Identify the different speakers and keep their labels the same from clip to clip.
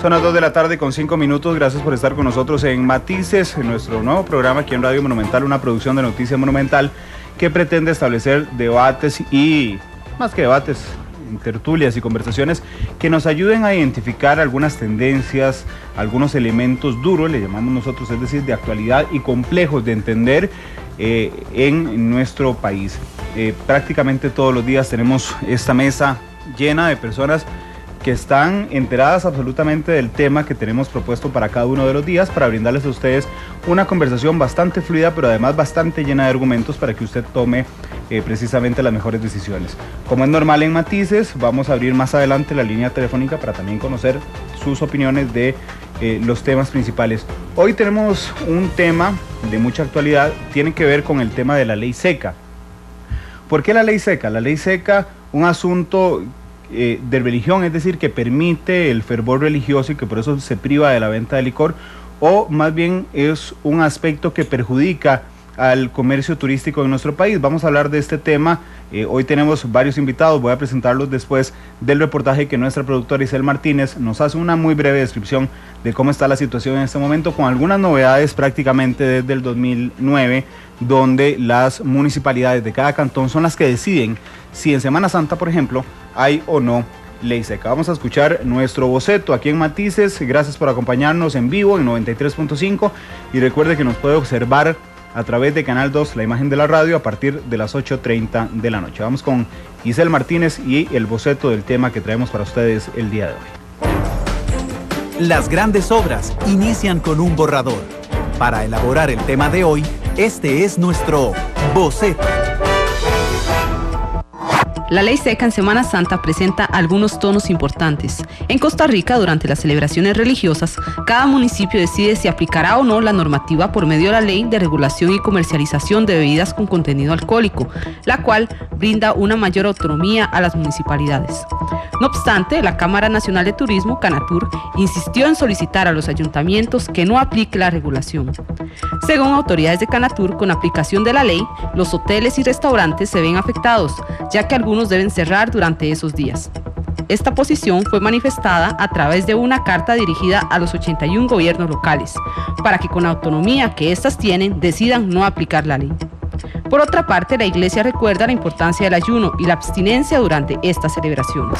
Speaker 1: Son las 2 de la tarde con 5 minutos. Gracias por estar con nosotros en Matices, en nuestro nuevo programa aquí en Radio Monumental, una producción de Noticias Monumental que pretende establecer debates y, más que debates, tertulias y conversaciones que nos ayuden a identificar algunas tendencias, algunos elementos duros, le llamamos nosotros, es decir, de actualidad y complejos de entender en nuestro país. Prácticamente todos los días tenemos esta mesa llena de personas que están enteradas absolutamente del tema que tenemos propuesto para cada uno de los días, para brindarles a ustedes una conversación bastante fluida, pero además bastante llena de argumentos para que usted tome precisamente las mejores decisiones. Como es normal en Matices, vamos a abrir más adelante la línea telefónica para también conocer sus opiniones de los temas principales. Hoy tenemos un tema de mucha actualidad, tiene que ver con el tema de la ley seca. ¿Por qué la ley seca? La ley seca, un asunto de religión, es decir, que permite el fervor religioso y que por eso se priva de la venta de licor, o más bien es un aspecto que perjudica al comercio turístico en nuestro país. Vamos a hablar de este tema. Hoy tenemos varios invitados, voy a presentarlos después del reportaje que nuestra productora Isel Martínez nos hace una muy breve descripción de cómo está la situación en este momento, con algunas novedades prácticamente desde el 2009, donde las municipalidades de cada cantón son las que deciden si en Semana Santa, por ejemplo, hay o no ley seca. Vamos a escuchar nuestro boceto aquí en Matices. Gracias por acompañarnos en vivo en 93.5 y recuerde que nos puede observar a través de Canal 2, la imagen de la radio, a partir de las 8:30 de la noche. Vamos con Isel Martínez y el boceto del tema que traemos para ustedes el día de hoy.
Speaker 2: Las grandes obras inician con un borrador. Para elaborar el tema de hoy, este es nuestro boceto.
Speaker 3: La ley seca en Semana Santa presenta algunos tonos importantes. En Costa Rica, durante las celebraciones religiosas, cada municipio decide si aplicará o no la normativa por medio de la Ley de Regulación y Comercialización de Bebidas con Contenido Alcohólico, la cual brinda una mayor autonomía a las municipalidades. No obstante, la Cámara Nacional de Turismo, Canatur, insistió en solicitar a los ayuntamientos que no aplique la regulación. Según autoridades de Canatur, con aplicación de la ley, los hoteles y restaurantes se ven afectados, ya que algunos deben cerrar durante esos días. Esta posición fue manifestada a través de una carta dirigida a los 81 gobiernos locales, para que con la autonomía que éstas tienen decidan no aplicar la ley. Por otra parte, la Iglesia recuerda la importancia del ayuno y la abstinencia durante estas celebraciones.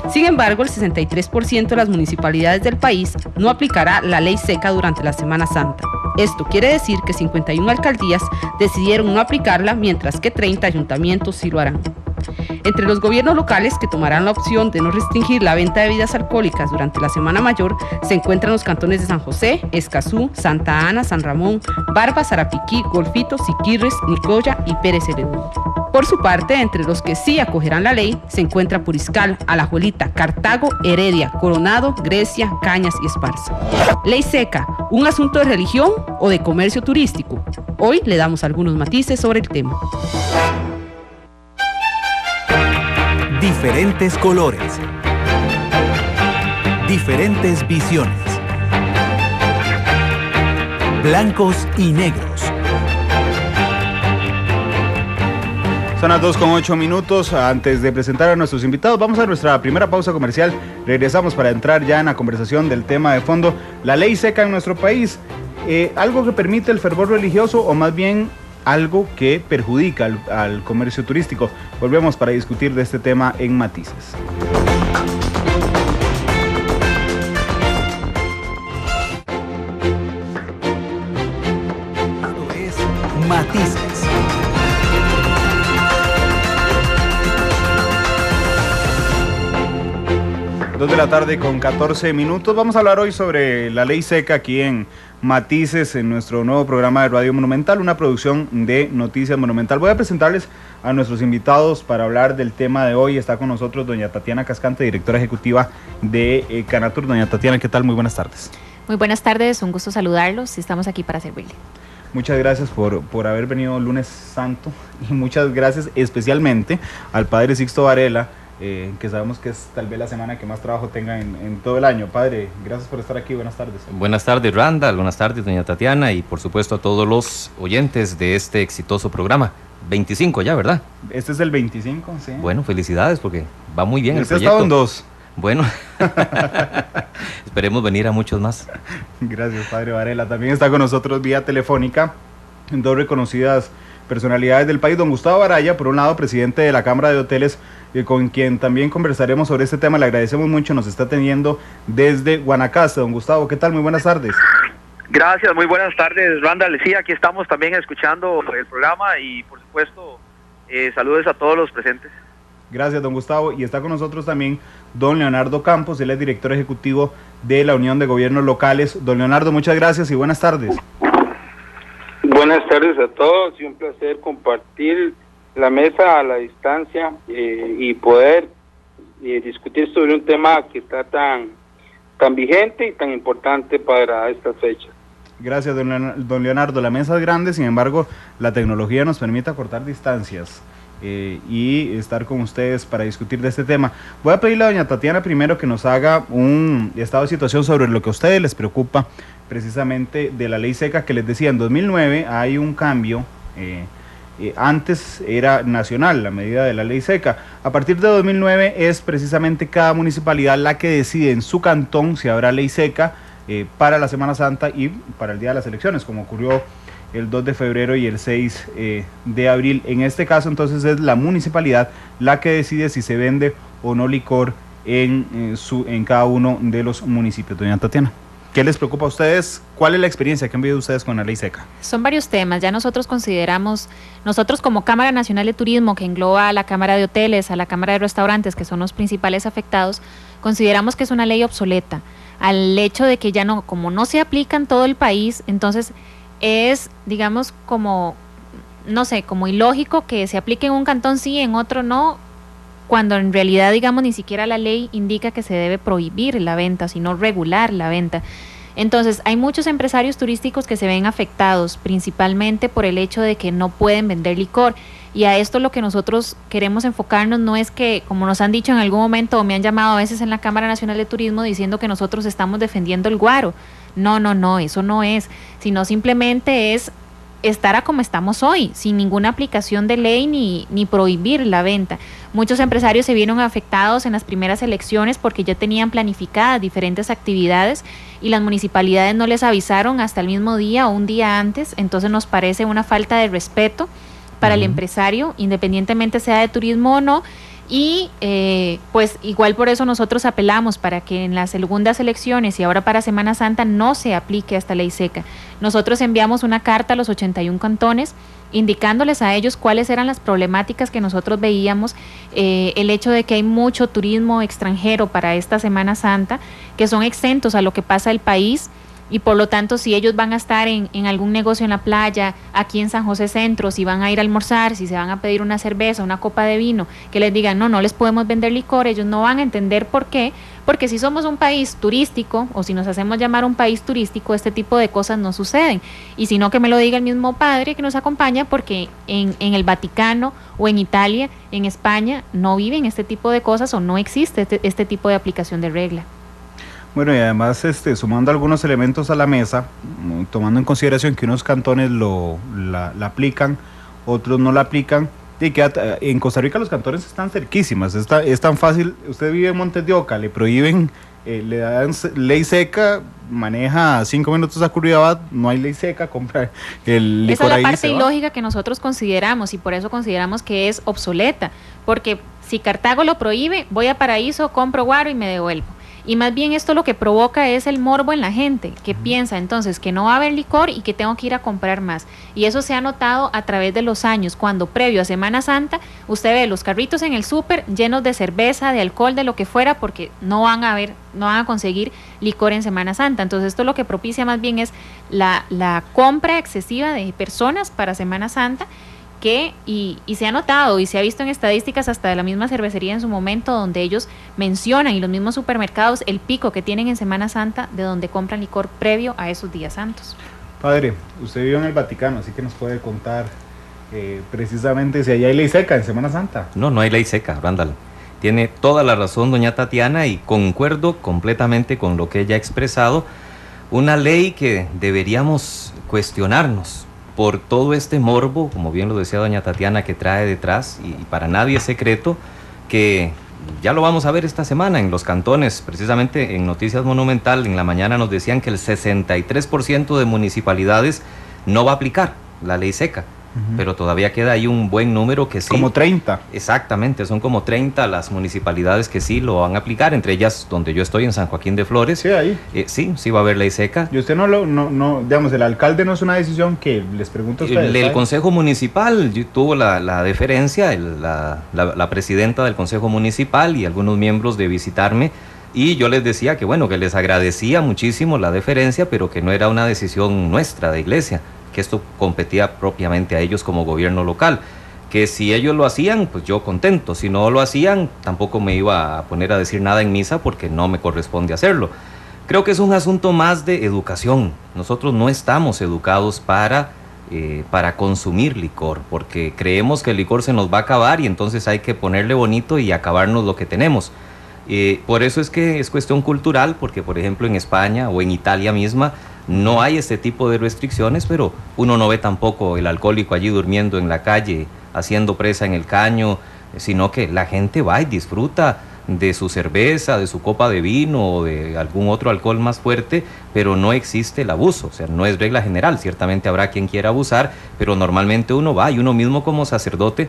Speaker 3: Sin embargo, el 63% de las municipalidades del país no aplicará la ley seca durante la Semana Santa. Esto quiere decir que 51 alcaldías decidieron no aplicarla, mientras que 30 ayuntamientos sí lo harán. Entre los gobiernos locales que tomarán la opción de no restringir la venta de bebidas alcohólicas durante la Semana Mayor se encuentran los cantones de San José, Escazú, Santa Ana, San Ramón, Barba, Sarapiquí, Golfito, Siquirres, Nicoya y Pérez Celedón. Por su parte, entre los que sí acogerán la ley se encuentra Puriscal, Alajuelita, Cartago, Heredia, Coronado, Grecia, Cañas y Esparza. Ley seca, ¿un asunto de religión o de comercio turístico? Hoy le damos algunos matices sobre el tema.
Speaker 2: Diferentes colores, diferentes visiones, blancos y negros.
Speaker 1: Son las 2:08 minutos. Antes de presentar a nuestros invitados, vamos a nuestra primera pausa comercial. Regresamos para entrar ya en la conversación del tema de fondo, la ley seca en nuestro país. ¿Algo que permite el fervor religioso o más bien algo que perjudica al comercio turístico? Volvemos para discutir de este tema en Matices.
Speaker 2: Esto es Matices.
Speaker 1: Dos de la tarde con 14 minutos. Vamos a hablar hoy sobre la ley seca aquí en Matices, en nuestro nuevo programa de Radio Monumental, una producción de Noticias Monumental. Voy a presentarles a nuestros invitados para hablar del tema de hoy. Está con nosotros doña Tatiana Cascante, directora ejecutiva de Canatur. Doña Tatiana, ¿qué tal? Muy buenas tardes.
Speaker 4: Muy buenas tardes, un gusto saludarlos y estamos aquí para servirle.
Speaker 1: Muchas gracias por haber venido lunes santo y muchas gracias especialmente al padre Sixto Varela, que sabemos que es tal vez la semana que más trabajo tenga en todo el año. Padre, gracias por estar aquí, buenas tardes.
Speaker 5: Buenas tardes, Randall, buenas tardes, doña Tatiana, y por supuesto a todos los oyentes de este exitoso programa. 25 ya, ¿verdad?
Speaker 1: Este es el 25, sí.
Speaker 5: Bueno, felicidades porque va muy bien el
Speaker 1: proyecto.
Speaker 5: Usted ha estado en 2. Bueno, esperemos venir a muchos más.
Speaker 1: Gracias, padre Varela. También está con nosotros vía telefónica dos reconocidas personalidades del país. Don Gustavo Araya, por un lado, presidente de la Cámara de Hoteles, con quien también conversaremos sobre este tema. Le agradecemos mucho, nos está atendiendo desde Guanacaste. Don Gustavo, ¿qué tal? Muy buenas tardes.
Speaker 6: Gracias, muy buenas tardes, Randall. Sí, aquí estamos también escuchando el programa y, por supuesto, saludos a todos los presentes.
Speaker 1: Gracias, don Gustavo. Y está con nosotros también don Leonardo Campos, él es director ejecutivo de la Unión de Gobiernos Locales. Don Leonardo, muchas gracias y buenas tardes.
Speaker 7: Buenas tardes a todos y un placer compartir la mesa a la distancia y poder discutir sobre un tema que está tan vigente y tan importante para estas fechas.
Speaker 1: Gracias, don Leonardo. La mesa es grande, sin embargo, la tecnología nos permite acortar distancias y estar con ustedes para discutir de este tema. Voy a pedirle a doña Tatiana primero que nos haga un estado de situación sobre lo que a ustedes les preocupa precisamente de la ley seca que les decía. En 2009 hay un cambio, antes era nacional la medida de la ley seca. A partir de 2009 es precisamente cada municipalidad la que decide en su cantón si habrá ley seca para la Semana Santa y para el día de las elecciones, como ocurrió el 2 de febrero y el 6 de abril. En este caso, entonces, es la municipalidad la que decide si se vende o no licor en cada uno de los municipios. Doña Tatiana, ¿qué les preocupa a ustedes? ¿Cuál es la experiencia que han vivido ustedes con la ley seca?
Speaker 4: Son varios temas. Ya nosotros consideramos, nosotros como Cámara Nacional de Turismo, que engloba a la Cámara de Hoteles, a la Cámara de Restaurantes, que son los principales afectados, consideramos que es una ley obsoleta. Al hecho de que ya no, como no se aplica en todo el país, entonces es, digamos, como, no sé, como ilógico que se aplique en un cantón sí, en otro no, cuando en realidad, digamos, ni siquiera la ley indica que se debe prohibir la venta, sino regular la venta. Entonces, hay muchos empresarios turísticos que se ven afectados, principalmente por el hecho de que no pueden vender licor. Y a esto lo que nosotros queremos enfocarnos no es que, como nos han dicho en algún momento, o me han llamado a veces en la Cámara Nacional de Turismo diciendo que nosotros estamos defendiendo el guaro. No, eso no es, sino simplemente es estar a como estamos hoy, sin ninguna aplicación de ley ni prohibir la venta. Muchos empresarios se vieron afectados en las primeras elecciones porque ya tenían planificadas diferentes actividades y las municipalidades no les avisaron hasta el mismo día o un día antes. Entonces nos parece una falta de respeto para el empresario, independientemente sea de turismo o no. Y pues igual por eso nosotros apelamos para que en las segundas elecciones y ahora para Semana Santa no se aplique esta ley seca. Nosotros enviamos una carta a los 81 cantones indicándoles a ellos cuáles eran las problemáticas que nosotros veíamos, el hecho de que hay mucho turismo extranjero para esta Semana Santa, que son exentos a lo que pasa en el país. Y por lo tanto, si ellos van a estar en algún negocio en la playa, aquí en San José Centro, si van a ir a almorzar, si se van a pedir una cerveza, una copa de vino, que les digan, no les podemos vender licor, ellos no van a entender por qué, porque si somos un país turístico, o si nos hacemos llamar un país turístico, este tipo de cosas no suceden. Y si no, que me lo diga el mismo padre que nos acompaña, porque en el Vaticano, o en Italia, en España, no viven este tipo de cosas, o no existe este tipo de aplicación de regla.
Speaker 1: Bueno, y además sumando algunos elementos a la mesa, tomando en consideración que unos cantones la aplican, otros no la aplican, y que en Costa Rica los cantones están cerquísimas, es tan fácil. Usted vive en Montes de Oca, le prohíben, le dan ley seca, maneja 5 minutos a Curridabat, no hay ley seca, compra el licor.
Speaker 4: Esa es la
Speaker 1: ahí,
Speaker 4: parte ilógica que nosotros consideramos y por eso consideramos que es obsoleta, porque si Cartago lo prohíbe, voy a Paraíso, compro guaro y me devuelvo. Y más bien esto lo que provoca es el morbo en la gente, que piensa entonces que no va a haber licor y que tengo que ir a comprar más. Y eso se ha notado a través de los años, cuando previo a Semana Santa, usted ve los carritos en el súper llenos de cerveza, de alcohol, de lo que fuera, porque no van a conseguir licor en Semana Santa. Entonces esto lo que propicia más bien es la compra excesiva de personas para Semana Santa, y se ha notado y se ha visto en estadísticas hasta de la misma cervecería en su momento, donde ellos mencionan, y los mismos supermercados, el pico que tienen en Semana Santa de donde compran licor previo a esos días santos.
Speaker 1: Padre, usted vive en el Vaticano, así que nos puede contar precisamente si allá hay ley seca en Semana Santa.
Speaker 5: No hay ley seca, Randall. Tiene toda la razón doña Tatiana y concuerdo completamente con lo que ella ha expresado. Una ley que deberíamos cuestionarnos por todo este morbo, como bien lo decía doña Tatiana, que trae detrás, y para nadie es secreto que ya lo vamos a ver esta semana en los cantones, precisamente en Noticias Monumental, en la mañana nos decían que el 63% de municipalidades no va a aplicar la ley seca. Pero todavía queda ahí un buen número que sí.
Speaker 1: Como 30.
Speaker 5: Exactamente, son como 30 las municipalidades que sí lo van a aplicar, entre ellas donde yo estoy, en San Joaquín de Flores.
Speaker 1: Sí, ahí.
Speaker 5: Sí va a haber ley seca.
Speaker 1: Y usted digamos, el alcalde no es una decisión que les pregunto a ustedes.
Speaker 5: El Consejo Municipal tuvo la deferencia, la presidenta del Consejo Municipal y algunos miembros de visitarme. Y yo les decía que bueno, que les agradecía muchísimo la deferencia, pero que no era una decisión nuestra de iglesia, que esto competía propiamente a ellos como gobierno local, que si ellos lo hacían, pues yo contento, si no lo hacían, tampoco me iba a poner a decir nada en misa porque no me corresponde hacerlo. Creo que es un asunto más de educación. Nosotros no estamos educados para consumir licor, porque creemos que el licor se nos va a acabar y entonces hay que ponerle bonito y acabarnos lo que tenemos. Por eso es que es cuestión cultural, porque por ejemplo en España o en Italia misma no hay este tipo de restricciones, pero uno no ve tampoco el alcohólico allí durmiendo en la calle, haciendo presa en el caño, sino que la gente va y disfruta de su cerveza, de su copa de vino o de algún otro alcohol más fuerte, pero no existe el abuso, o sea, no es regla general. Ciertamente habrá quien quiera abusar, pero normalmente uno va, y uno mismo como sacerdote,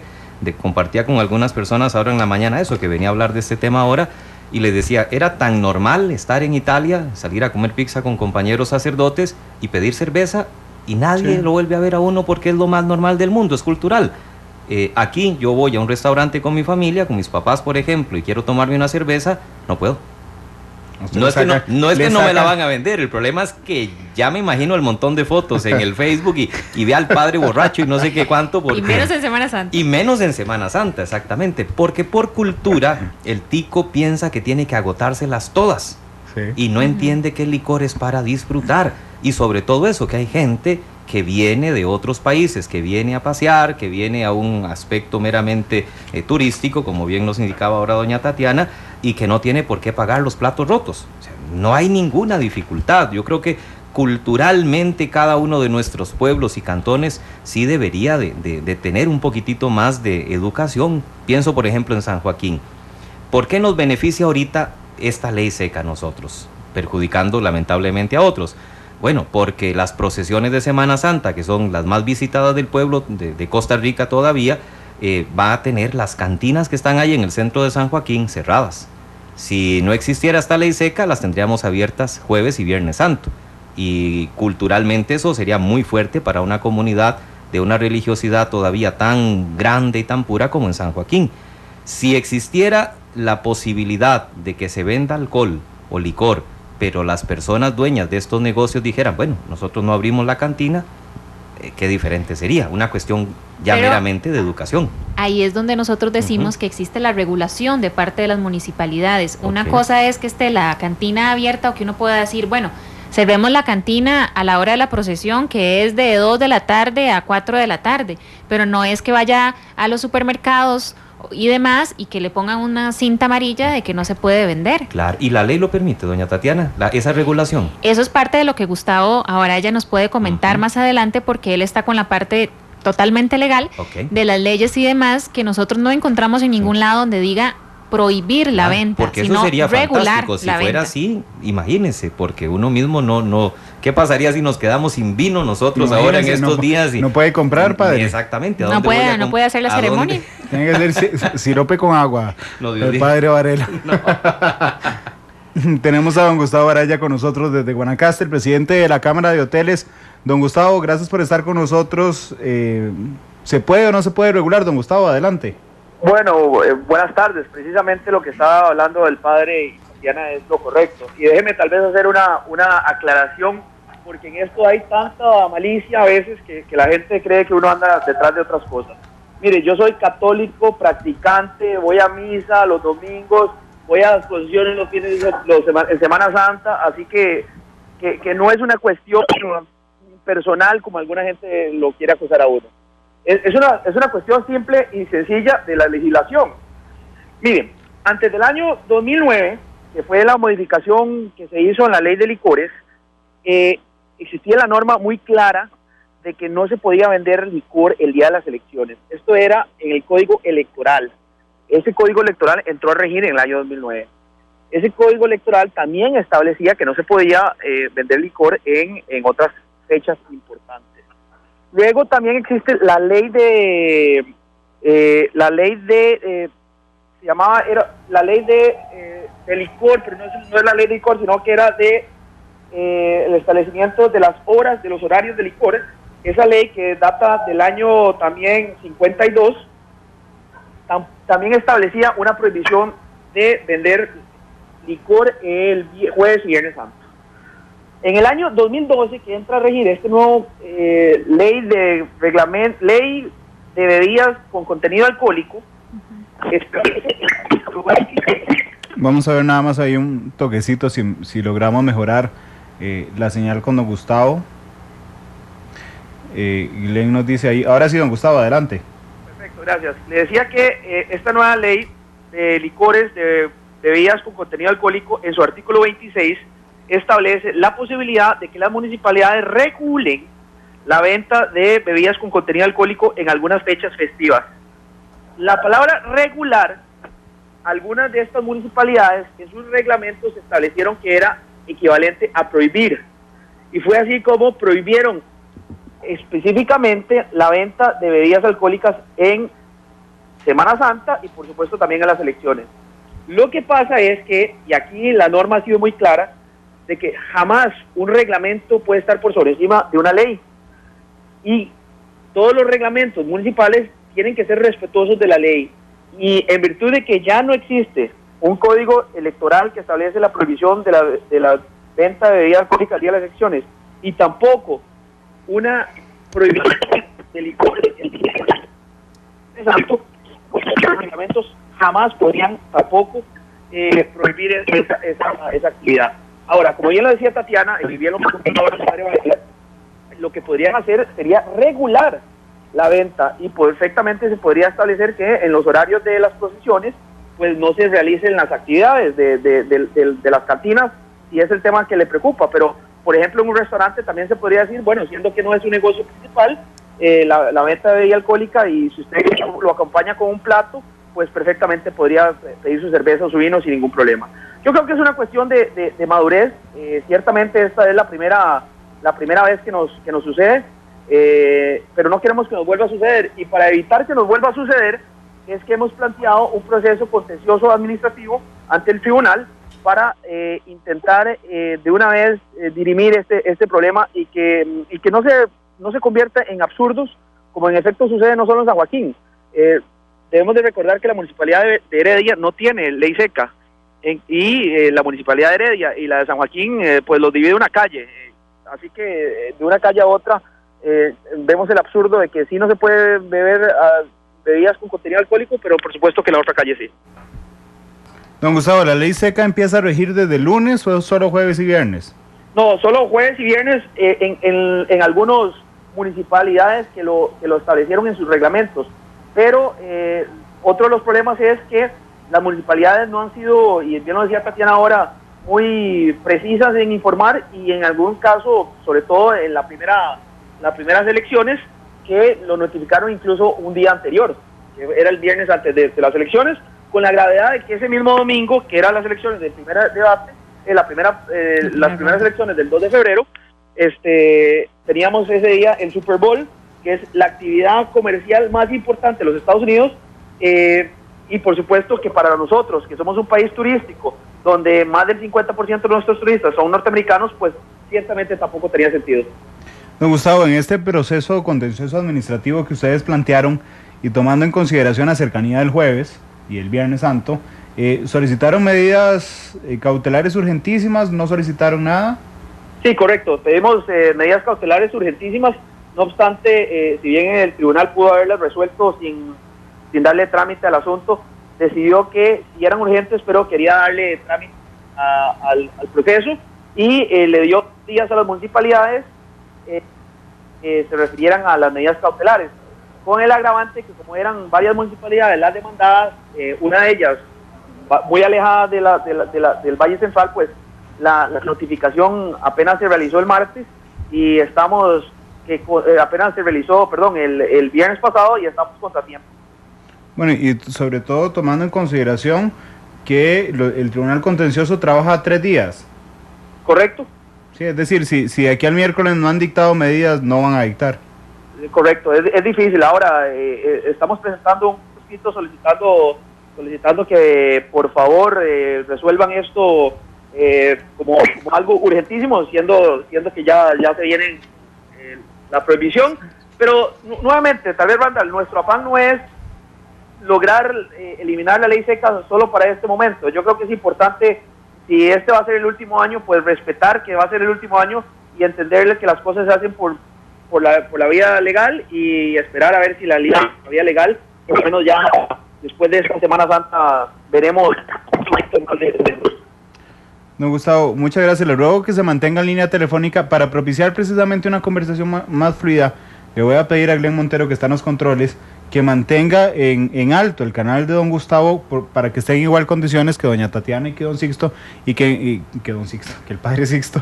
Speaker 5: compartía con algunas personas ahora en la mañana eso, que venía a hablar de este tema ahora, y les decía, era tan normal estar en Italia, salir a comer pizza con compañeros sacerdotes y pedir cerveza, y nadie lo vuelve a ver a uno porque es lo más normal del mundo, es cultural. Aquí yo voy a un restaurante con mi familia, con mis papás por ejemplo, y quiero tomarme una cerveza, no puedo. No es que no me la van a vender, el problema es que ya me imagino el montón de fotos en el Facebook y ve al padre borracho y no sé qué cuánto.
Speaker 4: Y menos en Semana Santa.
Speaker 5: Y menos en Semana Santa, exactamente, porque por cultura el tico piensa que tiene que agotárselas todas, y no entiende que el licor es para disfrutar, y sobre todo eso, que hay gente que viene de otros países, que viene a pasear, que viene a un aspecto meramente turístico, como bien nos indicaba ahora doña Tatiana, y que no tiene por qué pagar los platos rotos. O sea, no hay ninguna dificultad. Yo creo que culturalmente cada uno de nuestros pueblos y cantones sí debería de tener un poquitito más de educación. Pienso, por ejemplo, en San Joaquín. ¿Por qué nos beneficia ahorita esta ley seca a nosotros, perjudicando lamentablemente a otros? Bueno, porque las procesiones de Semana Santa, que son las más visitadas del pueblo de Costa Rica todavía, va a tener las cantinas que están ahí en el centro de San Joaquín cerradas. Si no existiera esta ley seca, las tendríamos abiertas jueves y viernes santo. Y culturalmente eso sería muy fuerte para una comunidad de una religiosidad todavía tan grande y tan pura como en San Joaquín. Si existiera la posibilidad de que se venda alcohol o licor, pero las personas dueñas de estos negocios dijeran, bueno, nosotros no abrimos la cantina, qué diferente sería, una cuestión ya meramente de educación.
Speaker 4: Ahí es donde nosotros decimos que existe la regulación de parte de las municipalidades. Una cosa es que esté la cantina abierta o que uno pueda decir, bueno, cerremos la cantina a la hora de la procesión, que es de 2 de la tarde a 4 de la tarde, pero no es que vaya a los supermercados y demás y que le pongan una cinta amarilla de que no se puede vender.
Speaker 5: Claro, y la ley lo permite, doña Tatiana, esa regulación.
Speaker 4: Eso es parte de lo que Gustavo ahora ella nos puede comentar más adelante, porque él está con la parte totalmente legal de las leyes y demás, que nosotros no encontramos en ningún lado donde diga prohibir la venta,
Speaker 5: porque
Speaker 4: sino
Speaker 5: eso sería
Speaker 4: regular
Speaker 5: fantástico. Si
Speaker 4: la
Speaker 5: fuera
Speaker 4: venta.
Speaker 5: así, imagínense, porque uno mismo no ¿qué pasaría si nos quedamos sin vino nosotros ahora en estos días?
Speaker 1: No puede comprar, padre.
Speaker 5: Exactamente.
Speaker 4: No puede hacer la ceremonia.
Speaker 1: Tiene que ser sirope con agua. El padre Varela. Tenemos a don Gustavo Araya con nosotros desde Guanacaste, el presidente de la Cámara de Hoteles. Don Gustavo, gracias por estar con nosotros. ¿Se puede o no se puede regular, don Gustavo? Adelante.
Speaker 6: Bueno, buenas tardes. Precisamente lo que estaba hablando del padre Tatiana es lo correcto. Y déjeme tal vez hacer una aclaración, porque en esto hay tanta malicia a veces que la gente cree que uno anda detrás de otras cosas. Mire, yo soy católico, practicante, voy a misa los domingos, voy a las procesiones los fines en Semana Santa, así que no es una cuestión personal como alguna gente lo quiere acusar a uno. Es una cuestión simple y sencilla de la legislación. Miren, antes del año 2009, que fue la modificación que se hizo en la ley de licores, existía la norma muy clara de que no se podía vender licor el día de las elecciones. Esto era en el Código Electoral. ese código electoral entró a regir en el año 2009. Ese código electoral también establecía que no se podía vender licor en otras fechas importantes. Luego también existe la ley de se llamaba, era la ley de licor, pero no es la ley de licor, sino que era de el establecimiento de las horas, de los horarios de licor. Esa ley, que data del año también 52, también establecía una prohibición de vender licor el jueves y viernes santo. En el año 2012, que entra a regir este nuevo ley de bebidas con contenido alcohólico.
Speaker 1: Vamos a ver nada más ahí un toquecito si logramos mejorar la señal con don Gustavo. Glenn nos dice ahí, ahora sí, don Gustavo, adelante.
Speaker 6: Perfecto, gracias. Le decía que esta nueva ley de licores, de bebidas con contenido alcohólico, en su artículo 26, establece la posibilidad de que las municipalidades regulen la venta de bebidas con contenido alcohólico en algunas fechas festivas. La palabra regular, algunas de estas municipalidades en sus reglamentos establecieron que era equivalente a prohibir, y fue así como prohibieron específicamente la venta de bebidas alcohólicas en Semana Santa y por supuesto también en las elecciones. Lo que pasa es que, y aquí la norma ha sido muy clara, de que jamás un reglamento puede estar por sobre encima de una ley, y todos los reglamentos municipales tienen que ser respetuosos de la ley, y en virtud de que ya no existe un código electoral que establece la prohibición de la venta de bebidas alcohólicas al día de las elecciones, y tampoco una prohibición de licor el día de las elecciones, los reglamentos jamás podrían tampoco prohibir esa actividad. Ahora, como bien lo decía Tatiana, y bien lo que podrían hacer sería regular la venta, y perfectamente se podría establecer que en los horarios de las procesiones pues no se realicen las actividades de las cantinas, si es el tema que le preocupa. Pero por ejemplo en un restaurante también se podría decir, bueno, siendo que no es un negocio principal la venta de bebida alcohólica, y si usted lo acompaña con un plato, pues perfectamente podría pedir su cerveza o su vino sin ningún problema. Yo creo que es una cuestión de madurez. Ciertamente esta es la primera vez que nos sucede, pero no queremos que nos vuelva a suceder, y para evitar que nos vuelva a suceder es que hemos planteado un proceso contencioso administrativo ante el tribunal para intentar de una vez dirimir este problema, y que no se convierta en absurdos, como en efecto sucede no solo en San Joaquín. Debemos de recordar que la Municipalidad de Heredia no tiene ley seca, y la Municipalidad de Heredia y la de San Joaquín pues los divide una calle, así que de una calle a otra vemos el absurdo de que sí no se puede beber bebidas con contenido alcohólico, pero por supuesto que la otra calle sí.
Speaker 1: Don Gustavo, ¿la ley seca empieza a regir desde lunes o solo jueves y viernes?
Speaker 6: No, solo jueves y viernes en algunas municipalidades que lo establecieron en sus reglamentos, pero otro de los problemas es que las municipalidades no han sido, y bien lo decía Tatiana ahora, muy precisas en informar, y en algún caso, sobre todo en las primeras elecciones, que lo notificaron incluso un día anterior, que era el viernes antes de las elecciones, con la gravedad de que ese mismo domingo, que eran las elecciones del primer debate, las primeras elecciones del 2 de febrero, teníamos ese día el Super Bowl, que es la actividad comercial más importante de los Estados Unidos, y por supuesto que para nosotros, que somos un país turístico, donde más del 50% de nuestros turistas son norteamericanos, pues ciertamente tampoco tenía sentido.
Speaker 1: Don Gustavo, en este proceso contencioso administrativo que ustedes plantearon, y tomando en consideración la cercanía del jueves y el Viernes Santo, ¿solicitaron medidas cautelares urgentísimas? ¿No solicitaron nada?
Speaker 6: Sí, correcto, pedimos medidas cautelares urgentísimas. No obstante, si bien el tribunal pudo haberlas resuelto sin darle trámite al asunto, decidió que si eran urgentes, pero quería darle trámite al proceso, y le dio días a las municipalidades que se refirieran a las medidas cautelares, con el agravante que como eran varias municipalidades las demandadas, una de ellas muy alejada del Valle Central, pues la notificación apenas se realizó el martes, y apenas se realizó, el viernes pasado, y estamos contra tiempo.
Speaker 1: Bueno, y sobre todo tomando en consideración que el Tribunal Contencioso trabaja 3 días.
Speaker 6: ¿Correcto?
Speaker 1: Sí, es decir, si de aquí al miércoles no han dictado medidas, no van a dictar.
Speaker 6: Correcto, es difícil. Ahora estamos presentando un escrito solicitando que por favor resuelvan esto como algo urgentísimo, siendo que ya se viene la prohibición. Pero nuevamente, tal vez, Randall, nuestro afán no es lograr eliminar la ley seca solo para este momento. Yo creo que es importante, si este va a ser el último año, pues respetar que va a ser el último año y entenderle que las cosas se hacen por la vía legal y esperar a ver si la vía legal, por lo menos ya después de esta Semana Santa, veremos.
Speaker 1: Don Gustavo, muchas gracias. Le ruego que se mantenga en línea telefónica para propiciar precisamente una conversación más fluida. Le voy a pedir a Glenn Montero, que está en los controles, que mantenga en alto el canal de don Gustavo para que estén en igual condiciones que doña Tatiana y que don Sixto y que el padre Sixto,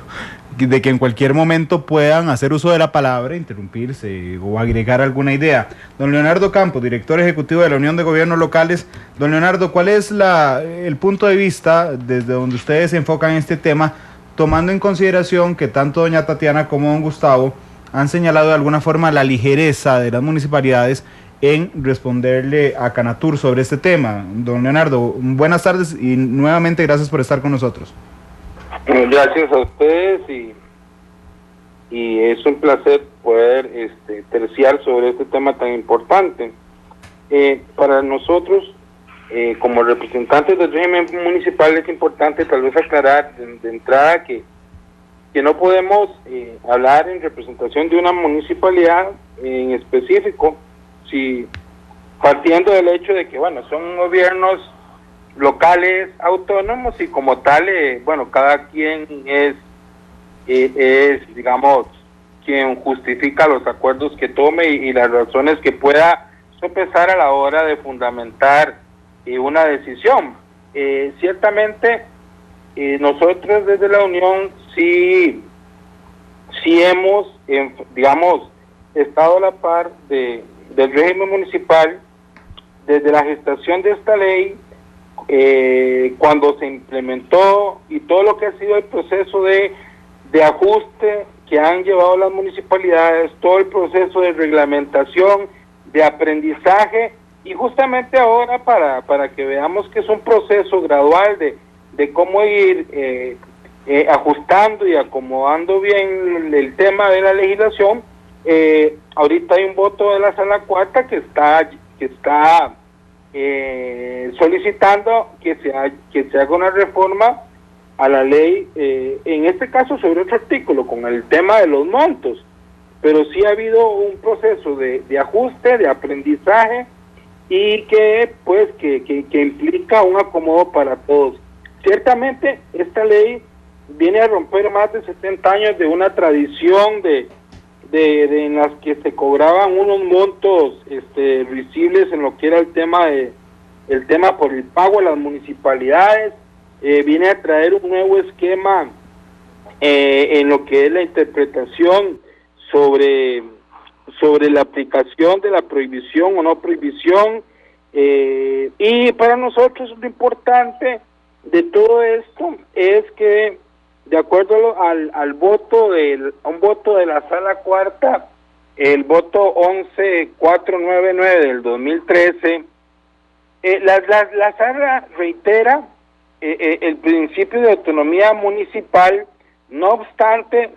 Speaker 1: de que en cualquier momento puedan hacer uso de la palabra, interrumpirse o agregar alguna idea. Don Leonardo Campos, director ejecutivo de la Unión de Gobiernos Locales. Don Leonardo, ¿cuál es el punto de vista desde donde ustedes se enfocan en este tema, tomando en consideración que tanto doña Tatiana como don Gustavo han señalado de alguna forma la ligereza de las municipalidades en responderle a Canatur sobre este tema? Don Leonardo, buenas tardes y nuevamente gracias por estar con nosotros.
Speaker 7: Gracias a ustedes y es un placer poder terciar sobre este tema tan importante. Para nosotros, como representantes del régimen municipal, es importante tal vez aclarar de entrada que no podemos hablar en representación de una municipalidad en específico, si partiendo del hecho de que, bueno, son gobiernos locales autónomos y como tal, cada quien es, digamos, quien justifica los acuerdos que tome y las razones que pueda sopesar a la hora de fundamentar una decisión. Ciertamente, nosotros desde la Unión sí hemos, digamos, estado a la par del régimen municipal desde la gestación de esta ley, cuando se implementó y todo lo que ha sido el proceso de ajuste que han llevado las municipalidades, todo el proceso de reglamentación, de aprendizaje, y justamente ahora para que veamos que es un proceso gradual de cómo ir ajustando y acomodando bien el tema de la legislación. Ahorita hay un voto de la Sala Cuarta que está solicitando que se haga una reforma a la ley, en este caso sobre otro artículo, con el tema de los montos, pero sí ha habido un proceso de ajuste, de aprendizaje, y que implica un acomodo para todos. Ciertamente esta ley viene a romper más de 70 años de una tradición en las que se cobraban unos montos risibles en lo que era el tema por el pago a las municipalidades. Viene a traer un nuevo esquema en lo que es la interpretación sobre la aplicación de la prohibición o no prohibición, y para nosotros lo importante de todo esto es que, de acuerdo al voto un voto de la Sala Cuarta, el voto 11499 del 2013, la Sala reitera el principio de autonomía municipal. No obstante,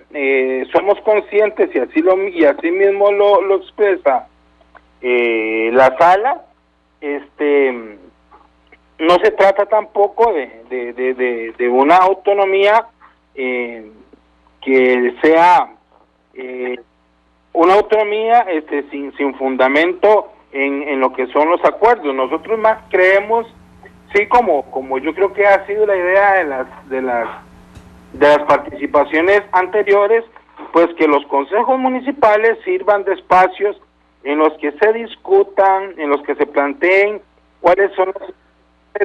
Speaker 7: somos conscientes, y así mismo lo expresa la Sala, no se trata tampoco de una autonomía que sea una autonomía sin fundamento en lo que son los acuerdos. Nosotros más creemos, sí, como yo creo que ha sido la idea de las participaciones anteriores, pues que los consejos municipales sirvan de espacios en los que se discutan, en los que se planteen cuáles son los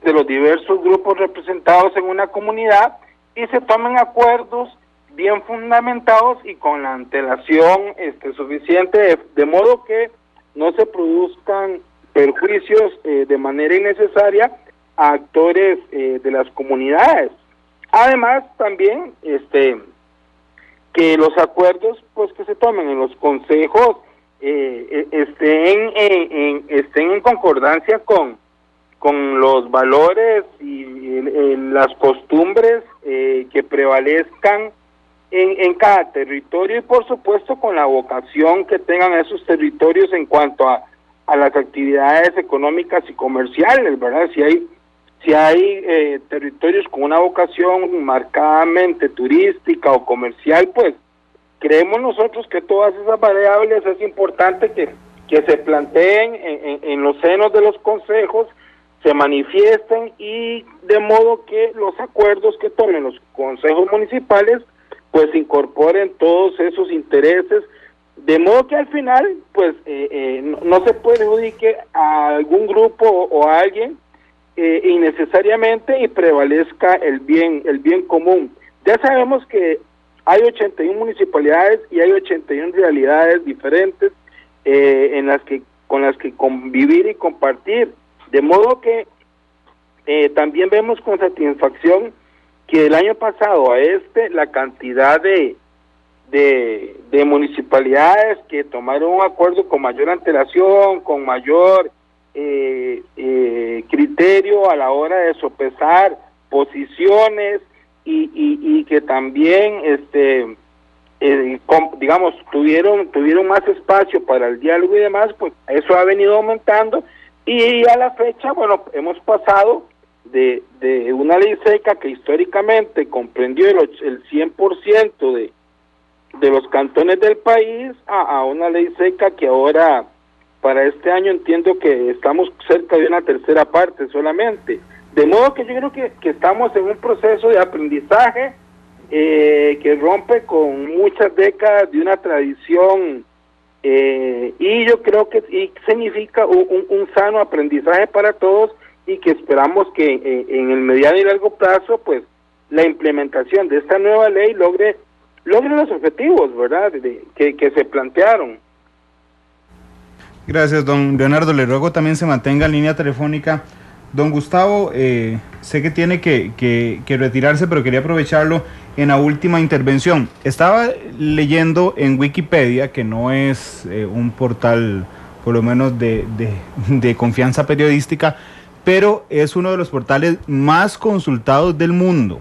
Speaker 7: de los diversos grupos representados en una comunidad y se tomen acuerdos bien fundamentados y con la antelación suficiente, de modo que no se produzcan perjuicios de manera innecesaria a actores de las comunidades. Además, también que los acuerdos pues que se tomen en los consejos estén en concordancia con los valores y las costumbres que prevalezcan en cada territorio, y por supuesto con la vocación que tengan esos territorios en cuanto a las actividades económicas y comerciales, ¿verdad? Si hay territorios con una vocación marcadamente turística o comercial, pues creemos nosotros que todas esas variables es importante que se planteen en los senos de los consejos, se manifiesten, y de modo que los acuerdos que tomen los consejos municipales pues incorporen todos esos intereses, de modo que al final pues no se perjudique a algún grupo o a alguien innecesariamente, y prevalezca el bien común. Ya sabemos que hay 81 municipalidades y hay 81 realidades diferentes con las que convivir y compartir, de modo que también vemos con satisfacción que el año pasado a la cantidad de municipalidades que tomaron un acuerdo con mayor antelación, con mayor criterio a la hora de sopesar posiciones, y que también digamos tuvieron más espacio para el diálogo y demás, pues eso ha venido aumentando, y a la fecha, bueno, hemos pasado de una ley seca que históricamente comprendió el 100% de los cantones del país a una ley seca que ahora para este año entiendo que estamos cerca de una tercera parte solamente, de modo que yo creo que estamos en un proceso de aprendizaje que rompe con muchas décadas de una tradición, y yo creo que significa un sano aprendizaje para todos, y que esperamos que en el mediano y largo plazo pues la implementación de esta nueva ley logre los objetivos, ¿verdad?, que se plantearon.
Speaker 1: Gracias, don Leonardo. Le ruego también se mantenga en línea telefónica. Don Gustavo, sé que tiene que retirarse, pero quería aprovecharlo en la última intervención. Estaba leyendo en Wikipedia, que no es un portal por lo menos de confianza periodística, pero es uno de los portales más consultados del mundo.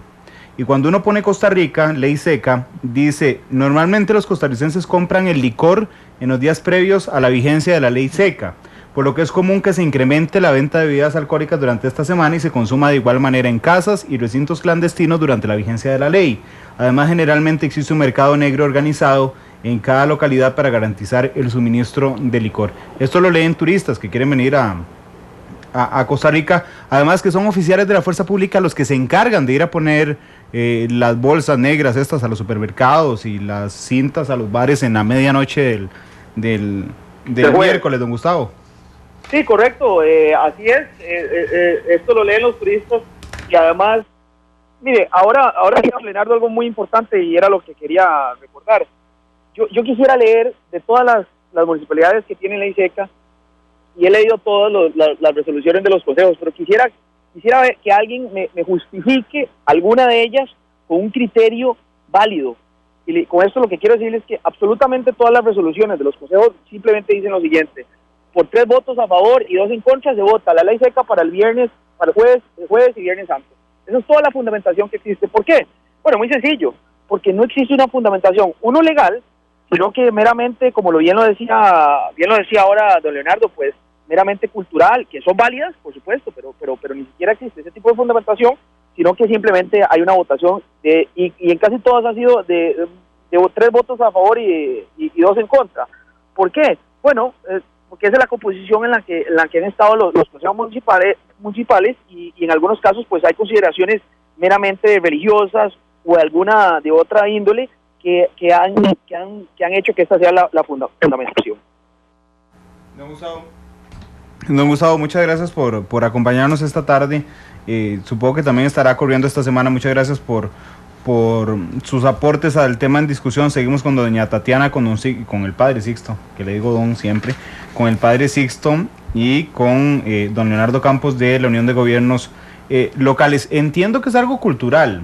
Speaker 1: Y cuando uno pone Costa Rica, ley seca, dice, normalmente los costarricenses compran el licor en los días previos a la vigencia de la ley seca, por lo que es común que se incremente la venta de bebidas alcohólicas durante esta semana y se consuma de igual manera en casas y recintos clandestinos durante la vigencia de la ley. Además, generalmente existe un mercado negro organizado en cada localidad para garantizar el suministro de licor. Esto lo leen turistas que quieren venir a Costa Rica, además que son oficiales de la fuerza pública los que se encargan de ir a poner las bolsas negras estas a los supermercados y las cintas a los bares en la medianoche del miércoles, don Gustavo.
Speaker 6: Sí, correcto, así es, esto lo leen los turistas, y además, mire, ahora dijo Leonardo algo muy importante y era lo que quería recordar. Yo quisiera leer de todas las municipalidades que tienen ley seca, y he leído todas las resoluciones de los consejos, pero quisiera ver que alguien me justifique alguna de ellas con un criterio válido. Y con esto lo que quiero decirles es que absolutamente todas las resoluciones de los consejos simplemente dicen lo siguiente: por 3 votos a favor y 2 en contra se vota la ley seca para el jueves y viernes santo. Esa es toda la fundamentación que existe. ¿Por qué? Bueno, muy sencillo, porque no existe una fundamentación, uno legal, sino que meramente, como bien lo decía ahora don Leonardo, pues meramente cultural, que son válidas, por supuesto, pero ni siquiera existe ese tipo de fundamentación, sino que simplemente hay una votación y en casi todas ha sido de 3 votos a favor y 2 en contra. ¿Por qué? Bueno, porque esa es la composición en la que han estado los consejos municipales y en algunos casos pues hay consideraciones meramente religiosas o alguna de otra índole que han hecho que esta sea la fundamentación.
Speaker 1: Don Gustavo, muchas gracias por acompañarnos esta tarde. Supongo que también estará corriendo esta semana. Muchas gracias por por sus aportes al tema en discusión. Seguimos con doña Tatiana, con el padre Sixto, que le digo don siempre, con el padre Sixto y con don Leonardo Campos de la Unión de Gobiernos Locales. Entiendo que es algo cultural.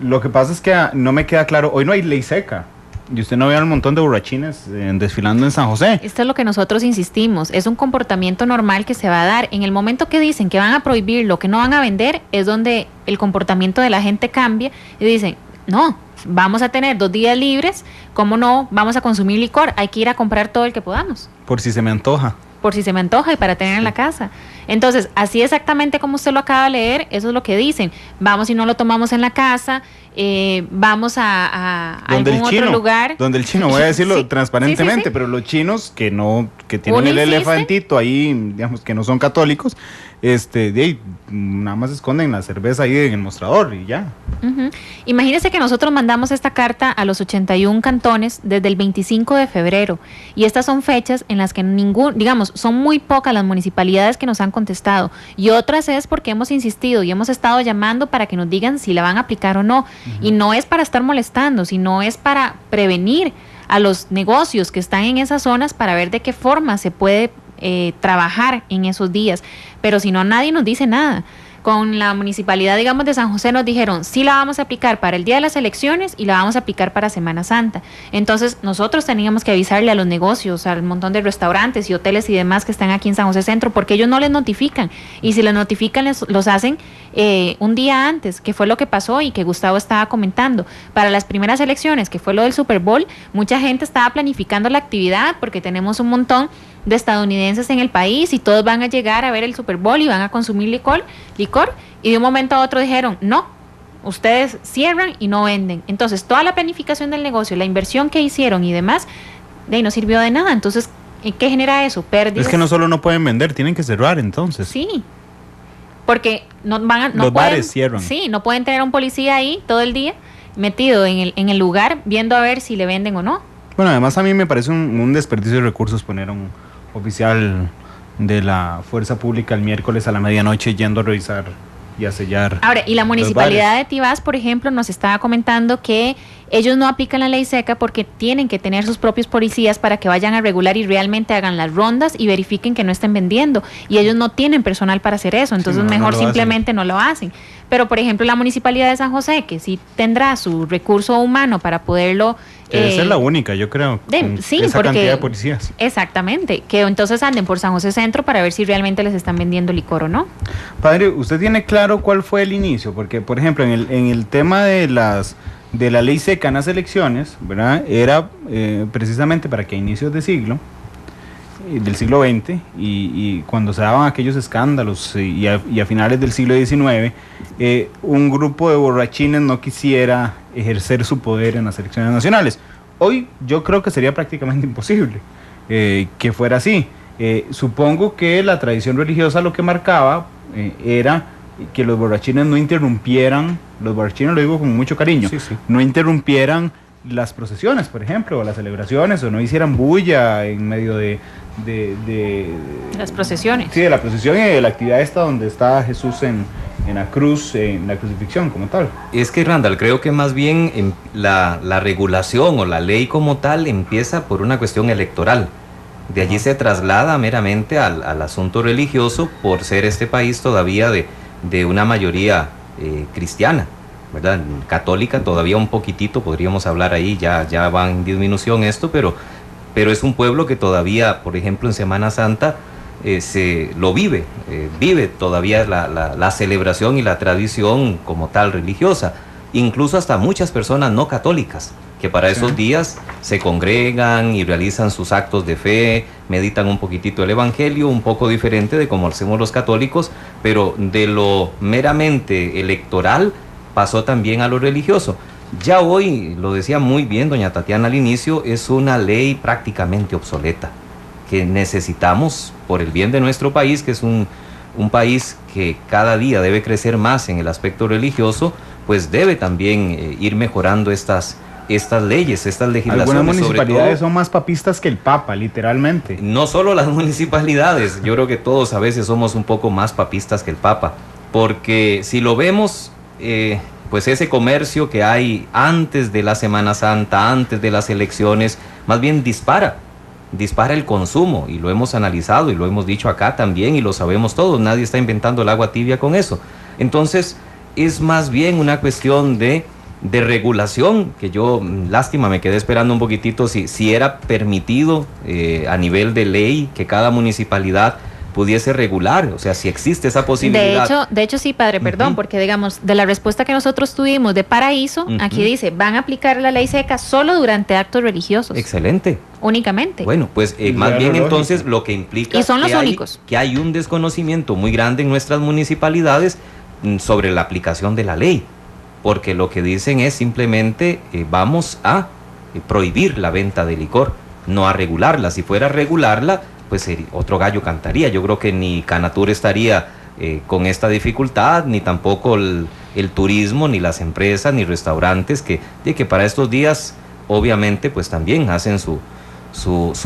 Speaker 1: Lo que pasa es que no me queda claro, hoy no hay ley seca. Y usted no ve un montón de borrachines desfilando en San José.
Speaker 4: Esto es lo que nosotros insistimos, es un comportamiento normal que se va a dar. En el momento que dicen que van a prohibir lo que no van a vender, es donde el comportamiento de la gente cambia y dicen, no, vamos a tener 2 días libres, ¿cómo no vamos a consumir licor? Hay que ir a comprar todo el que podamos.
Speaker 1: Por si se me antoja.
Speaker 4: Por si se me antoja y para tener en la casa. Entonces, así exactamente como usted lo acaba de leer, eso es lo que dicen. Vamos y no lo tomamos en la casa, vamos a algún otro lugar.
Speaker 1: Donde el chino, voy a decirlo
Speaker 4: sí,
Speaker 1: transparentemente,
Speaker 4: sí.
Speaker 1: Pero los chinos que tienen el elefantito ahí, digamos que no son católicos, nada más esconden la cerveza ahí en el mostrador y ya.
Speaker 4: Imagínese que nosotros mandamos esta carta a los 81 cantones desde el 25 de febrero y estas son fechas en las que son muy pocas las municipalidades que nos han contestado y otras es porque hemos insistido y hemos estado llamando para que nos digan si la van a aplicar o no. Y no es para estar molestando, sino es para prevenir a los negocios que están en esas zonas para ver de qué forma se puede trabajar en esos días. Pero si no, nadie nos dice nada. Con la municipalidad, digamos, de San José nos dijeron, sí la vamos a aplicar para el día de las elecciones y la vamos a aplicar para Semana Santa. Entonces, nosotros teníamos que avisarle a los negocios, al montón de restaurantes y hoteles y demás que están aquí en San José Centro, porque ellos no les notifican. Y si les notifican, los hacen un día antes, que fue lo que pasó y que Gustavo estaba comentando. Para las primeras elecciones, que fue lo del Super Bowl, mucha gente estaba planificando la actividad porque tenemos un montón de estadounidenses en el país y todos van a llegar a ver el Super Bowl y van a consumir licor y de un momento a otro dijeron, no, ustedes cierran y no venden. Entonces toda la planificación del negocio, la inversión que hicieron y demás, de ahí no sirvió de nada. Entonces, ¿qué genera eso? Pérdidas.
Speaker 1: Es que no solo no pueden vender, tienen que cerrar entonces.
Speaker 4: Sí, porque los
Speaker 1: bares cierran.
Speaker 4: Sí, no pueden tener a un policía ahí todo el día metido en el lugar viendo a ver si le venden o no.
Speaker 1: Bueno, además a mí me parece un desperdicio de recursos poner a un oficial de la fuerza pública el miércoles a la medianoche yendo a revisar y a sellar.
Speaker 4: Ahora, y la municipalidad de Tibás, por ejemplo, nos estaba comentando que ellos no aplican la ley seca porque tienen que tener sus propios policías para que vayan a regular y realmente hagan las rondas y verifiquen que no estén vendiendo. Y ellos no tienen personal para hacer eso, entonces mejor simplemente no lo hacen. Pero, por ejemplo, la municipalidad de San José, que sí tendrá su recurso humano para poderlo...
Speaker 1: Debe ser la única, yo creo, esa cantidad de policías.
Speaker 4: Exactamente, que entonces anden por San José Centro para ver si realmente les están vendiendo licor o no.
Speaker 1: Padre, ¿usted tiene claro cuál fue el inicio? Porque, por ejemplo, en el tema de la ley seca en las elecciones, ¿verdad? Era precisamente para que a inicios de del siglo XX y cuando se daban aquellos escándalos y a finales del siglo XIX, un grupo de borrachines no quisiera ejercer su poder en las elecciones nacionales. Hoy yo creo que sería prácticamente imposible que fuera así. Supongo que la tradición religiosa lo que marcaba era que los borrachines no interrumpieran, los borrachines lo digo con mucho cariño, no interrumpieran las procesiones, por ejemplo, o las celebraciones, o no hicieran bulla en medio de
Speaker 4: las procesiones.
Speaker 1: Sí, de la procesión y de la actividad esta donde está Jesús en la cruz, en la crucifixión como tal.
Speaker 5: Es que, Randall, creo que más bien la regulación o la ley como tal empieza por una cuestión electoral. De allí se traslada meramente al asunto religioso por ser este país todavía de una mayoría cristiana, ¿verdad? Católica todavía un poquitito, podríamos hablar ahí, ya va en disminución esto, pero es un pueblo que todavía, por ejemplo, en Semana Santa lo vive todavía la celebración y la tradición como tal religiosa, incluso hasta muchas personas no católicas, que para esos días se congregan y realizan sus actos de fe, meditan un poquitito el evangelio, un poco diferente de como hacemos los católicos, pero de lo meramente electoral pasó también a lo religioso. Ya hoy, lo decía muy bien doña Tatiana al inicio, es una ley prácticamente obsoleta, que necesitamos por el bien de nuestro país, que es un país que cada día debe crecer más en el aspecto religioso, pues debe también ir mejorando estas leyes, estas legislaciones.
Speaker 1: Algunas municipalidades son más papistas que el Papa, literalmente.
Speaker 5: No solo las municipalidades, yo creo que todos a veces somos un poco más papistas que el Papa, porque si lo vemos pues ese comercio que hay antes de la Semana Santa, antes de las elecciones, más bien dispara el consumo, y lo hemos analizado y lo hemos dicho acá también y lo sabemos todos, nadie está inventando el agua tibia con eso. Entonces es más bien una cuestión de regulación, que yo, lástima, me quedé esperando un poquitito si era permitido a nivel de ley que cada municipalidad pudiese regular, o sea, si existe esa posibilidad.
Speaker 4: De hecho sí, padre, perdón, porque digamos, de la respuesta que nosotros tuvimos de Paraíso, aquí dice, van a aplicar la ley seca solo durante actos religiosos.
Speaker 5: Excelente.
Speaker 4: Únicamente.
Speaker 5: Bueno, pues más bien entonces lo que implica
Speaker 4: y son los únicos.
Speaker 5: Que hay un desconocimiento muy grande en nuestras municipalidades sobre la aplicación de la ley, porque lo que dicen es simplemente vamos a prohibir la venta de licor, no a regularla. Si fuera a regularla, pues otro gallo cantaría. Yo creo que ni Canatur estaría con esta dificultad, ni tampoco el turismo, ni las empresas, ni restaurantes que para estos días obviamente pues también hacen su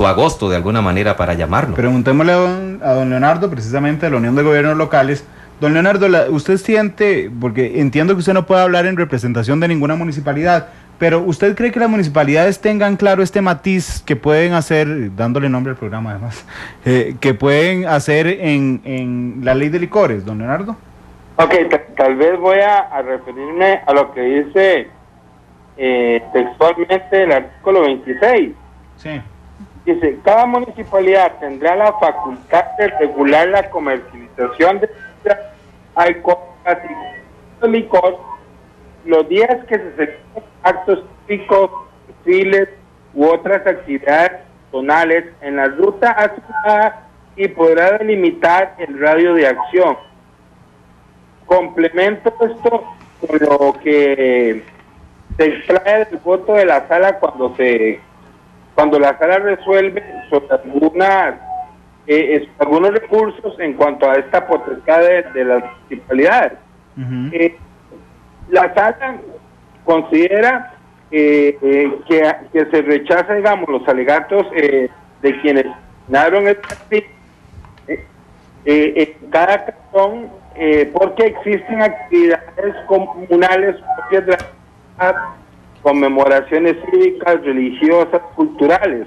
Speaker 5: agosto de alguna manera, para llamarlo.
Speaker 1: Preguntémosle a don Leonardo, precisamente de la Unión de Gobiernos Locales. Don Leonardo, usted siente, porque entiendo que usted no puede hablar en representación de ninguna municipalidad, pero ¿usted cree que las municipalidades tengan claro este matiz que pueden hacer, dándole nombre al programa además, que pueden hacer en la ley de licores, don Leonardo?
Speaker 7: Ok, tal vez voy a referirme a lo que dice textualmente el artículo 26. Sí. Dice, cada municipalidad tendrá la facultad de regular la comercialización de alcohol y licor los días que se celebren actos típicos, desfiles u otras actividades zonales en la ruta asignada, y podrá delimitar el radio de acción. Complemento esto con lo que se extrae del voto de la sala cuando la sala resuelve sobre algunos recursos en cuanto a esta potestad de las municipalidades. La sala considera que se rechaza, digamos, los alegatos de quienes ganaron el partido en cada cantón, porque existen actividades comunales propias de la ciudad, conmemoraciones cívicas, religiosas, culturales.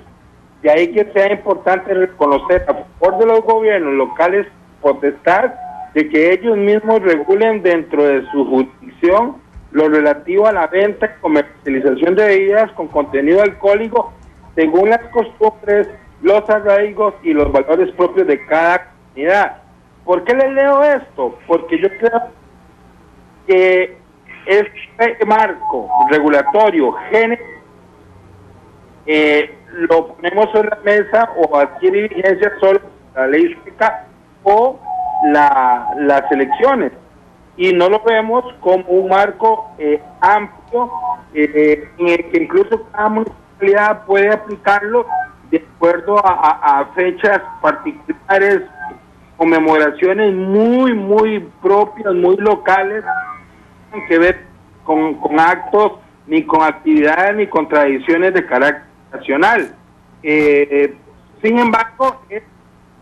Speaker 7: De ahí que sea importante reconocer a favor de los gobiernos locales potestad de que ellos mismos regulen dentro de su jurisdicción lo relativo a la venta y comercialización de bebidas con contenido alcohólico según las costumbres, los arraigos y los valores propios de cada comunidad. ¿Por qué les leo esto? Porque yo creo que este marco regulatorio lo ponemos sobre la mesa o adquiere vigencia solo la ley seca o las elecciones, y no lo vemos como un marco amplio en el que incluso cada municipalidad puede aplicarlo de acuerdo a fechas particulares, conmemoraciones muy propias, muy locales, no tienen que ver con actos, ni con actividades, ni con tradiciones de carácter nacional. Sin embargo,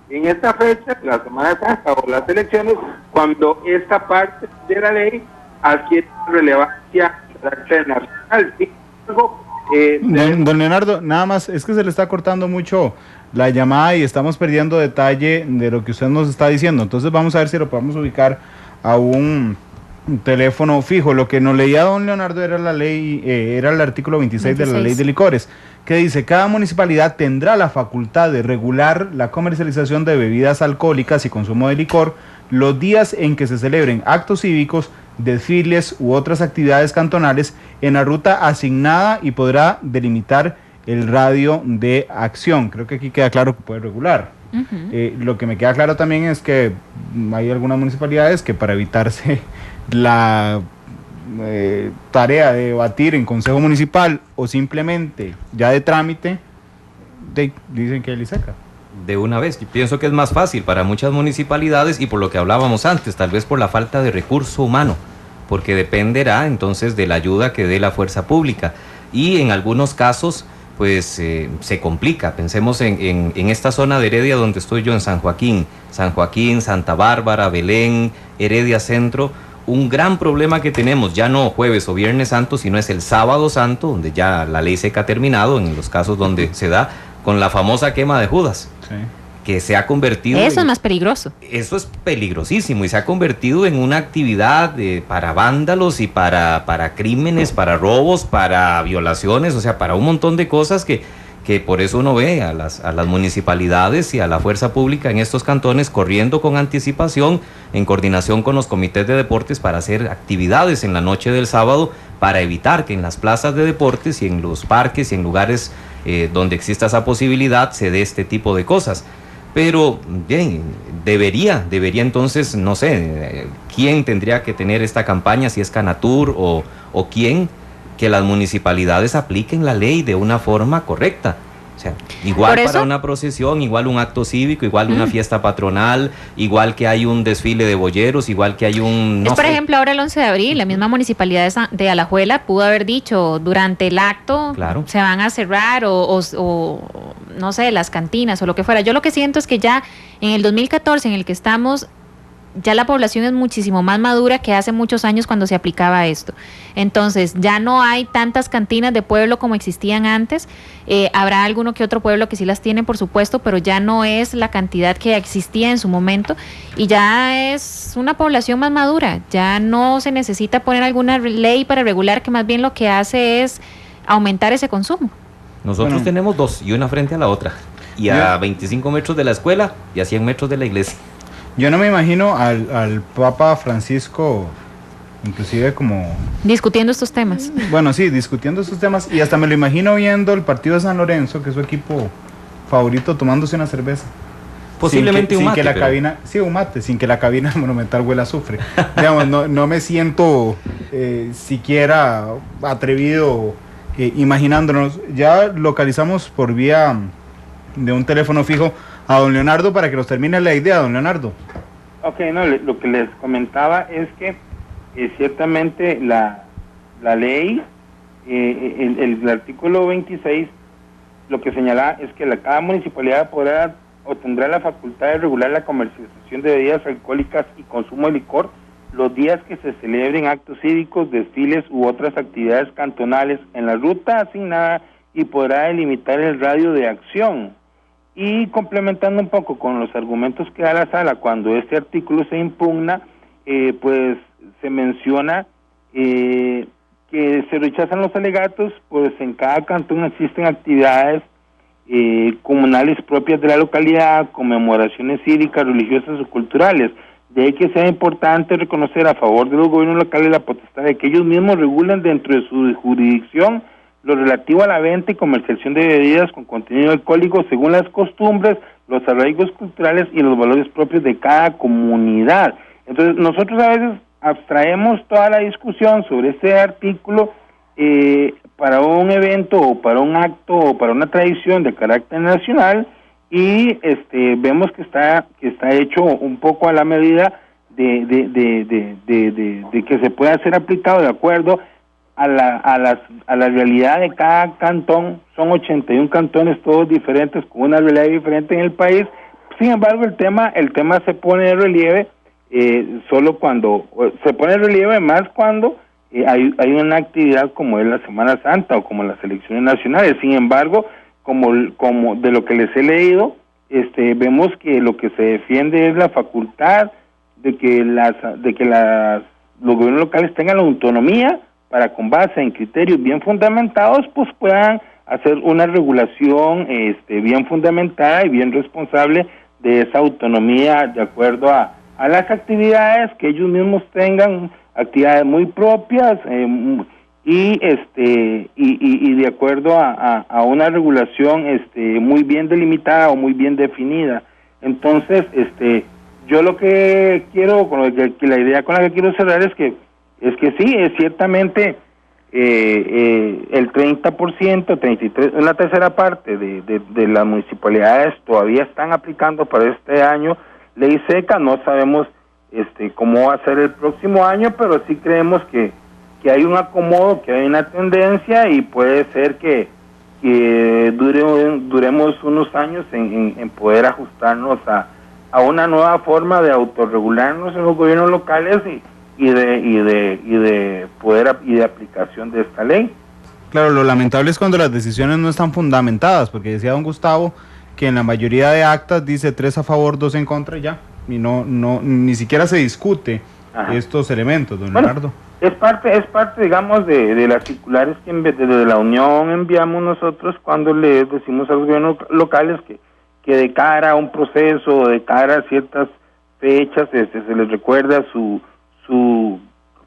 Speaker 7: en esta fecha, la Semana Santa o las elecciones, cuando esta parte de la ley adquiere relevancia de carácter nacional. Sin embargo,
Speaker 1: don Leonardo, nada más, es que se le está cortando mucho la llamada y estamos perdiendo detalle de lo que usted nos está diciendo. Entonces vamos a ver si lo podemos ubicar a un teléfono fijo. Lo que nos leía don Leonardo era la ley, era el artículo 26 de la ley de licores, que dice: cada municipalidad tendrá la facultad de regular la comercialización de bebidas alcohólicas y consumo de licor los días en que se celebren actos cívicos, desfiles u otras actividades cantonales en la ruta asignada, y podrá delimitar el radio de acción. Creo que aquí queda claro que puede regular. Lo que me queda claro también es que hay algunas municipalidades que, para evitarse la tarea de debatir en consejo municipal o simplemente ya de trámite, dicen que es liceca.
Speaker 5: De una vez, yo pienso que es más fácil para muchas municipalidades, y por lo que hablábamos antes, tal vez por la falta de recurso humano, porque dependerá entonces de la ayuda que dé la fuerza pública, y en algunos casos pues se complica. Pensemos en esta zona de Heredia donde estoy yo, en San Joaquín, Santa Bárbara, Belén, Heredia Centro. un gran problema que tenemos, ya no jueves o viernes santo, sino es el sábado santo, donde ya la ley seca ha terminado, en los casos donde se da, con la famosa quema de Judas,
Speaker 1: Sí.
Speaker 5: que se ha convertido...
Speaker 4: Eso es más peligroso.
Speaker 5: Eso es peligrosísimo y se ha convertido en una actividad para vándalos y para crímenes, para robos, para violaciones, o sea, para un montón de cosas que por eso uno ve a las municipalidades y a la fuerza pública en estos cantones corriendo con anticipación, en coordinación con los comités de deportes, para hacer actividades en la noche del sábado, para evitar que en las plazas de deportes y en los parques y en lugares donde exista esa posibilidad se dé este tipo de cosas. Pero bien, debería entonces, no sé, ¿quién tendría que tener esta campaña? Si es Canatur o quién, que las municipalidades apliquen la ley de una forma correcta. O sea, igual para una procesión, igual un acto cívico, igual una fiesta patronal, igual que hay un desfile de boyeros, igual que hay un...
Speaker 4: Por ejemplo, ahora el 11 de abril, la misma municipalidad de Alajuela pudo haber dicho durante el acto,
Speaker 5: claro,
Speaker 4: se van a cerrar o no sé, las cantinas o lo que fuera. Yo lo que siento es que ya en el 2014 en el que estamos, ya la población es muchísimo más madura que hace muchos años cuando se aplicaba esto. Entonces, ya no hay tantas cantinas de pueblo como existían antes. Habrá alguno que otro pueblo que sí las tiene, por supuesto, pero ya no es la cantidad que existía en su momento y ya es una población más madura. Ya no se necesita poner alguna ley para regular, que más bien lo que hace es aumentar ese consumo.
Speaker 5: Nosotros tenemos dos, y una frente a la otra, y a 25 metros de la escuela y a 100 metros de la iglesia.
Speaker 1: Yo no me imagino al Papa Francisco, inclusive como...
Speaker 4: discutiendo estos temas.
Speaker 1: Bueno, sí, discutiendo estos temas, y hasta me lo imagino viendo el partido de San Lorenzo, que es su equipo favorito, tomándose una cerveza.
Speaker 5: Posiblemente un mate.
Speaker 1: Un mate, sin que la cabina monumental huela a azufre. Digamos, no me siento siquiera atrevido imaginándonos. Ya localizamos por vía de un teléfono fijo a don Leonardo para que nos termine la idea, don Leonardo.
Speaker 7: Ok, no, lo que les comentaba es que ciertamente la ley, el artículo 26, lo que señala es que cada municipalidad podrá o tendrá la facultad de regular la comercialización de bebidas alcohólicas y consumo de licor los días que se celebren actos cívicos, desfiles u otras actividades cantonales en la ruta asignada, y podrá delimitar el radio de acción. Y complementando un poco con los argumentos que da la sala cuando este artículo se impugna, pues se menciona que se rechazan los alegatos, pues en cada cantón existen actividades comunales propias de la localidad, conmemoraciones cívicas, religiosas o culturales. De ahí que sea importante reconocer a favor de los gobiernos locales la potestad de que ellos mismos regulen dentro de su jurisdicción lo relativo a la venta y comercialización de bebidas con contenido alcohólico según las costumbres, los arraigos culturales y los valores propios de cada comunidad. Entonces, nosotros a veces abstraemos toda la discusión sobre este artículo para un evento o para un acto o para una tradición de carácter nacional, y vemos que está hecho un poco a la medida de que se pueda ser aplicado de acuerdo a la realidad de cada cantón. Son 81 cantones, todos diferentes, con una realidad diferente en el país. Sin embargo, el tema se pone de relieve solo cuando se pone de relieve, más cuando hay una actividad como es la Semana Santa o como las elecciones nacionales. Sin embargo, como de lo que les he leído, vemos que lo que se defiende es la facultad de que los gobiernos locales tengan la autonomía para, con base en criterios bien fundamentados, pues puedan hacer una regulación bien fundamentada y bien responsable de esa autonomía, de acuerdo a las actividades que ellos mismos tengan, actividades muy propias, y de acuerdo a una regulación muy bien delimitada o muy bien definida. Entonces, yo lo que quiero, la idea con la que quiero cerrar es que sí, es ciertamente el 30%, 33, una tercera parte de las municipalidades todavía están aplicando para este año ley seca. No sabemos cómo va a ser el próximo año, pero sí creemos que hay un acomodo, que hay una tendencia, y puede ser que duremos unos años en poder ajustarnos a una nueva forma de autorregularnos en los gobiernos locales y de poder y de aplicación de esta ley.
Speaker 1: Claro, lo lamentable es cuando las decisiones no están fundamentadas, porque decía don Gustavo que en la mayoría de actas dice 3 a favor, 2 en contra y ya, y ni siquiera se discute estos elementos, don Leonardo.
Speaker 7: Es parte, digamos, de las circulares que desde la Unión enviamos nosotros cuando le decimos a los gobiernos locales que de cara a un proceso, de cara a ciertas fechas, se les recuerda su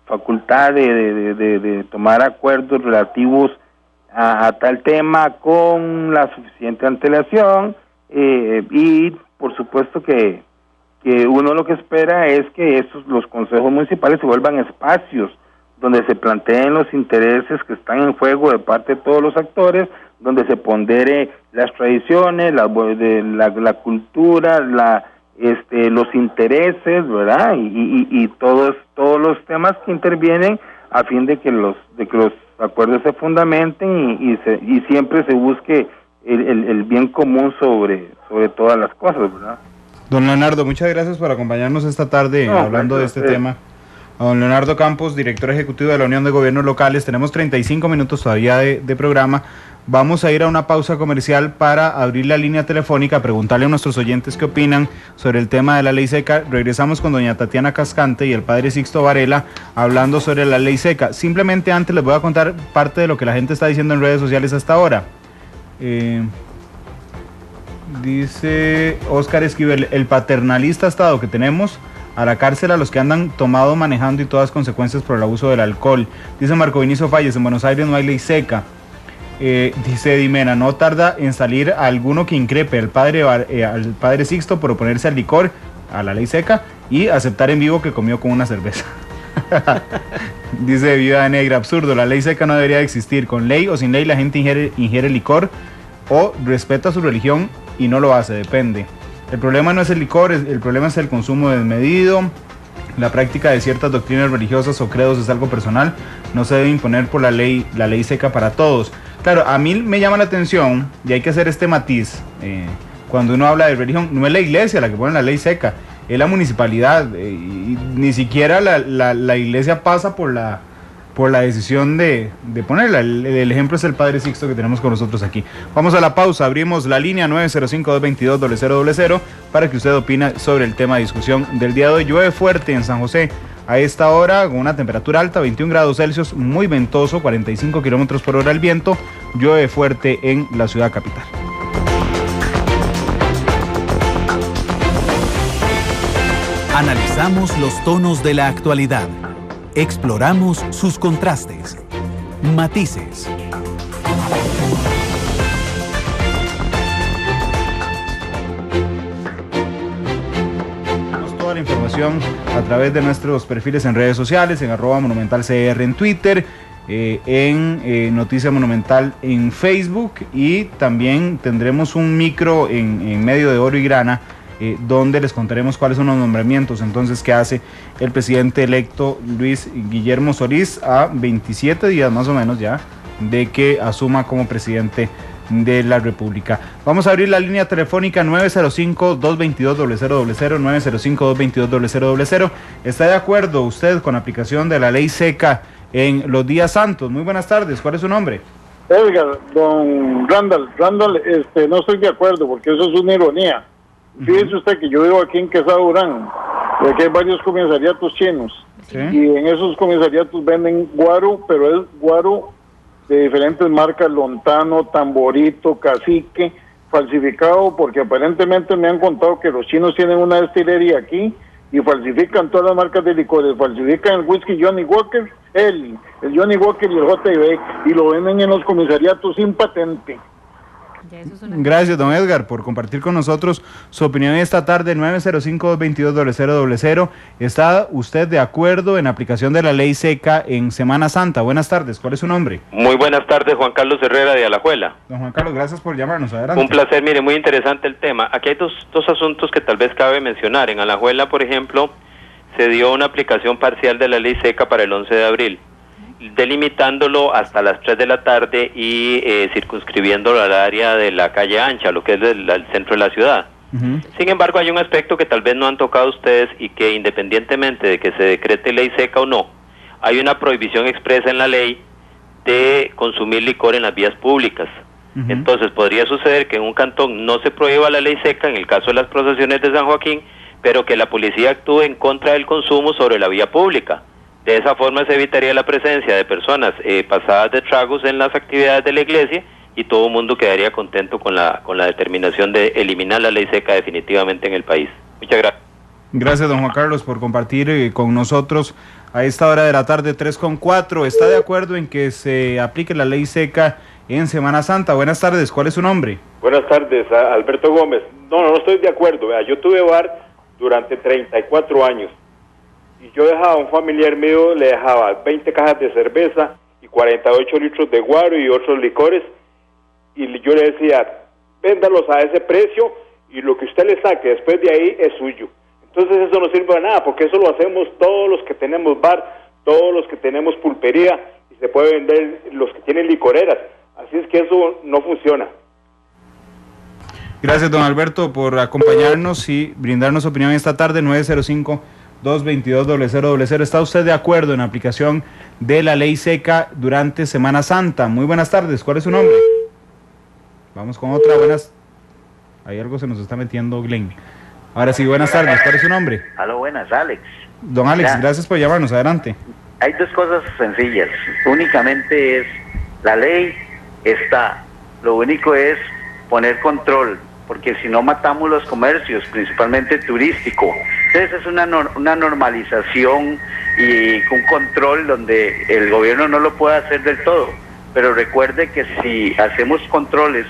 Speaker 7: facultad de tomar acuerdos relativos a tal tema con la suficiente antelación, y por supuesto que uno lo que espera es que los consejos municipales se vuelvan espacios donde se planteen los intereses que están en juego de parte de todos los actores, donde se pondere las tradiciones, la cultura, los intereses, ¿verdad? Y todos los temas que intervienen a fin de que los acuerdos se fundamenten y siempre se busque el bien común sobre todas las cosas, ¿verdad?
Speaker 1: Don Leonardo, muchas gracias por acompañarnos esta tarde hablando de este tema. A don Leonardo Campos, director ejecutivo de la Unión de Gobiernos Locales. Tenemos 35 minutos todavía de programa. Vamos a ir a una pausa comercial para abrir la línea telefónica, preguntarle a nuestros oyentes qué opinan sobre el tema de la ley seca. Regresamos con doña Tatiana Cascante y el padre Sixto Varela hablando sobre la ley seca. Simplemente antes les voy a contar parte de lo que la gente está diciendo en redes sociales hasta ahora. Dice Óscar Esquivel, el paternalista estado que tenemos, a la cárcel a los que andan tomado manejando y todas consecuencias por el abuso del alcohol. Dice Marco Vinicio Falles, en Buenos Aires no hay ley seca. Dice Dimena, no tarda en salir alguno que increpe al padre Sixto por oponerse al licor, a la ley seca, y aceptar en vivo que comió con una cerveza. Dice Viuda Negra, absurdo, la ley seca no debería existir. Con ley o sin ley la gente ingiere licor o respeta su religión y no lo hace, depende. El problema no es el licor, el problema es el consumo desmedido. La práctica de ciertas doctrinas religiosas o credos es algo personal, no se debe imponer por la ley seca para todos. Claro, a mí me llama la atención, y hay que hacer este matiz, cuando uno habla de religión, no es la iglesia la que pone la ley seca, es la municipalidad, y ni siquiera la iglesia pasa por la decisión de ponerla. El ejemplo es el padre Sixto que tenemos con nosotros aquí. Vamos a la pausa, abrimos la línea 905-222-0000 para que usted opine sobre el tema de discusión del día de hoy. Llueve fuerte en San José a esta hora con una temperatura alta, 21 grados Celsius, muy ventoso, 45 kilómetros por hora el viento, llueve fuerte en la ciudad capital.
Speaker 2: Analizamos los tonos de la actualidad. Exploramos sus contrastes, matices.
Speaker 1: Toda la información a través de nuestros perfiles en redes sociales, en @monumentalcr en Twitter, en Noticia Monumental en Facebook, y también tendremos un micro en medio de Oro y Grana, donde les contaremos cuáles son los nombramientos entonces que hace el presidente electo Luis Guillermo Solís a 27 días más o menos ya de que asuma como presidente de la República. Vamos a abrir la línea telefónica 905-222-0000, 905-222-0000. ¿Está de acuerdo usted con la aplicación de la ley seca en los días santos? Muy buenas tardes, ¿cuál es su nombre?
Speaker 8: Edgar, don Randall, no estoy de acuerdo porque eso es una ironía. Fíjese usted que yo vivo aquí en Quesada Durán, y aquí hay varios comisariatos chinos, ¿sí? Y en esos comisariatos venden guaro, pero es guaro de diferentes marcas, Lontano, Tamborito, Cacique, falsificado, porque aparentemente me han contado que los chinos tienen una destilería aquí y falsifican todas las marcas de licores, falsifican el whisky Johnny Walker, el Johnny Walker y el JB, y lo venden en los comisariatos sin patente.
Speaker 1: Gracias, don Edgar, por compartir con nosotros su opinión esta tarde. 905-222-0000. ¿Está usted de acuerdo en aplicación de la ley seca en Semana Santa? Buenas tardes, ¿cuál es su nombre?
Speaker 9: Muy buenas tardes, Juan Carlos Herrera de Alajuela.
Speaker 1: Don Juan Carlos, gracias por llamarnos, adelante.
Speaker 9: Un placer, mire, muy interesante el tema. Aquí hay dos asuntos que tal vez cabe mencionar. En Alajuela, por ejemplo, se dio una aplicación parcial de la ley seca para el 11 de abril. Delimitándolo hasta las 3 de la tarde y circunscribiéndolo al área de la calle ancha, lo que es el centro de la ciudad. Sin embargo, hay un aspecto que tal vez no han tocado ustedes y que independientemente de que se decrete ley seca o no, hay una prohibición expresa en la ley de consumir licor en las vías públicas. Entonces podría suceder que en un cantón no se prohíba la ley seca, en el caso de las procesiones de San Joaquín, pero que la policía actúe en contra del consumo sobre la vía pública. De esa forma se evitaría la presencia de personas pasadas de tragos en las actividades de la iglesia y todo el mundo quedaría contento con la determinación de eliminar la ley seca definitivamente en el país. Muchas gracias.
Speaker 1: Gracias, don Juan Carlos, por compartir con nosotros a esta hora de la tarde, 3:04. ¿Está de acuerdo en que se aplique la ley seca en Semana Santa? Buenas tardes, ¿cuál es su nombre?
Speaker 10: Buenas tardes, Alberto Gómez. No estoy de acuerdo. Vea, yo tuve bar durante 34 años y yo dejaba a un familiar mío, le dejaba 20 cajas de cerveza y 48 litros de guaro y otros licores, y yo le decía, véndalos a ese precio y lo que usted le saque después de ahí es suyo. Entonces eso no sirve de nada, porque eso lo hacemos todos los que tenemos bar, todos los que tenemos pulpería, y se puede vender los que tienen licoreras. Así es que eso no funciona.
Speaker 1: Gracias, don Alberto, por acompañarnos y brindarnos opinión esta tarde. 905-222-0000. ¿Está usted de acuerdo en la aplicación de la ley seca durante Semana Santa? Muy buenas tardes, ¿cuál es su nombre? Vamos con otra. Ahí algo se nos está metiendo, Glenn. Ahora sí, buenas tardes, ¿cuál es su nombre?
Speaker 11: Aló, buenas, Alex.
Speaker 1: Don Alex, gracias por llamarnos, adelante.
Speaker 11: Hay dos cosas sencillas, únicamente es, la ley está, lo único es poner control, porque si no matamos los comercios, principalmente turístico. Entonces es una normalización y un control donde el gobierno no lo puede hacer del todo, pero recuerde que si hacemos controles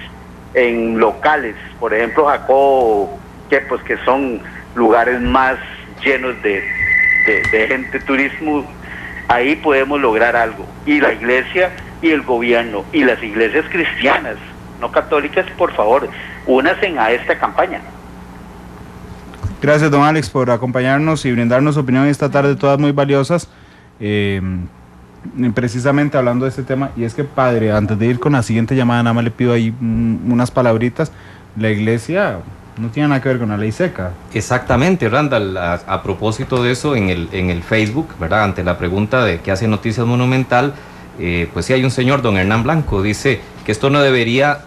Speaker 11: en locales, por ejemplo Jacobo, que son lugares más llenos de gente, turismo, ahí podemos lograr algo. Y la iglesia y el gobierno y las iglesias cristianas, no católicas, por favor, únanse a esta campaña.
Speaker 1: Gracias, don Alex, por acompañarnos y brindarnos opinión esta tarde, todas muy valiosas. Precisamente hablando de este tema, y es que, padre, antes de ir con la siguiente llamada, nada más le pido ahí unas palabritas. La iglesia no tiene nada que ver con la ley seca.
Speaker 5: Exactamente, Randall, a propósito de eso, en el Facebook, ¿verdad? Ante la pregunta de qué hace Noticias Monumental, pues sí hay un señor, don Hernán Blanco, dice que esto no debería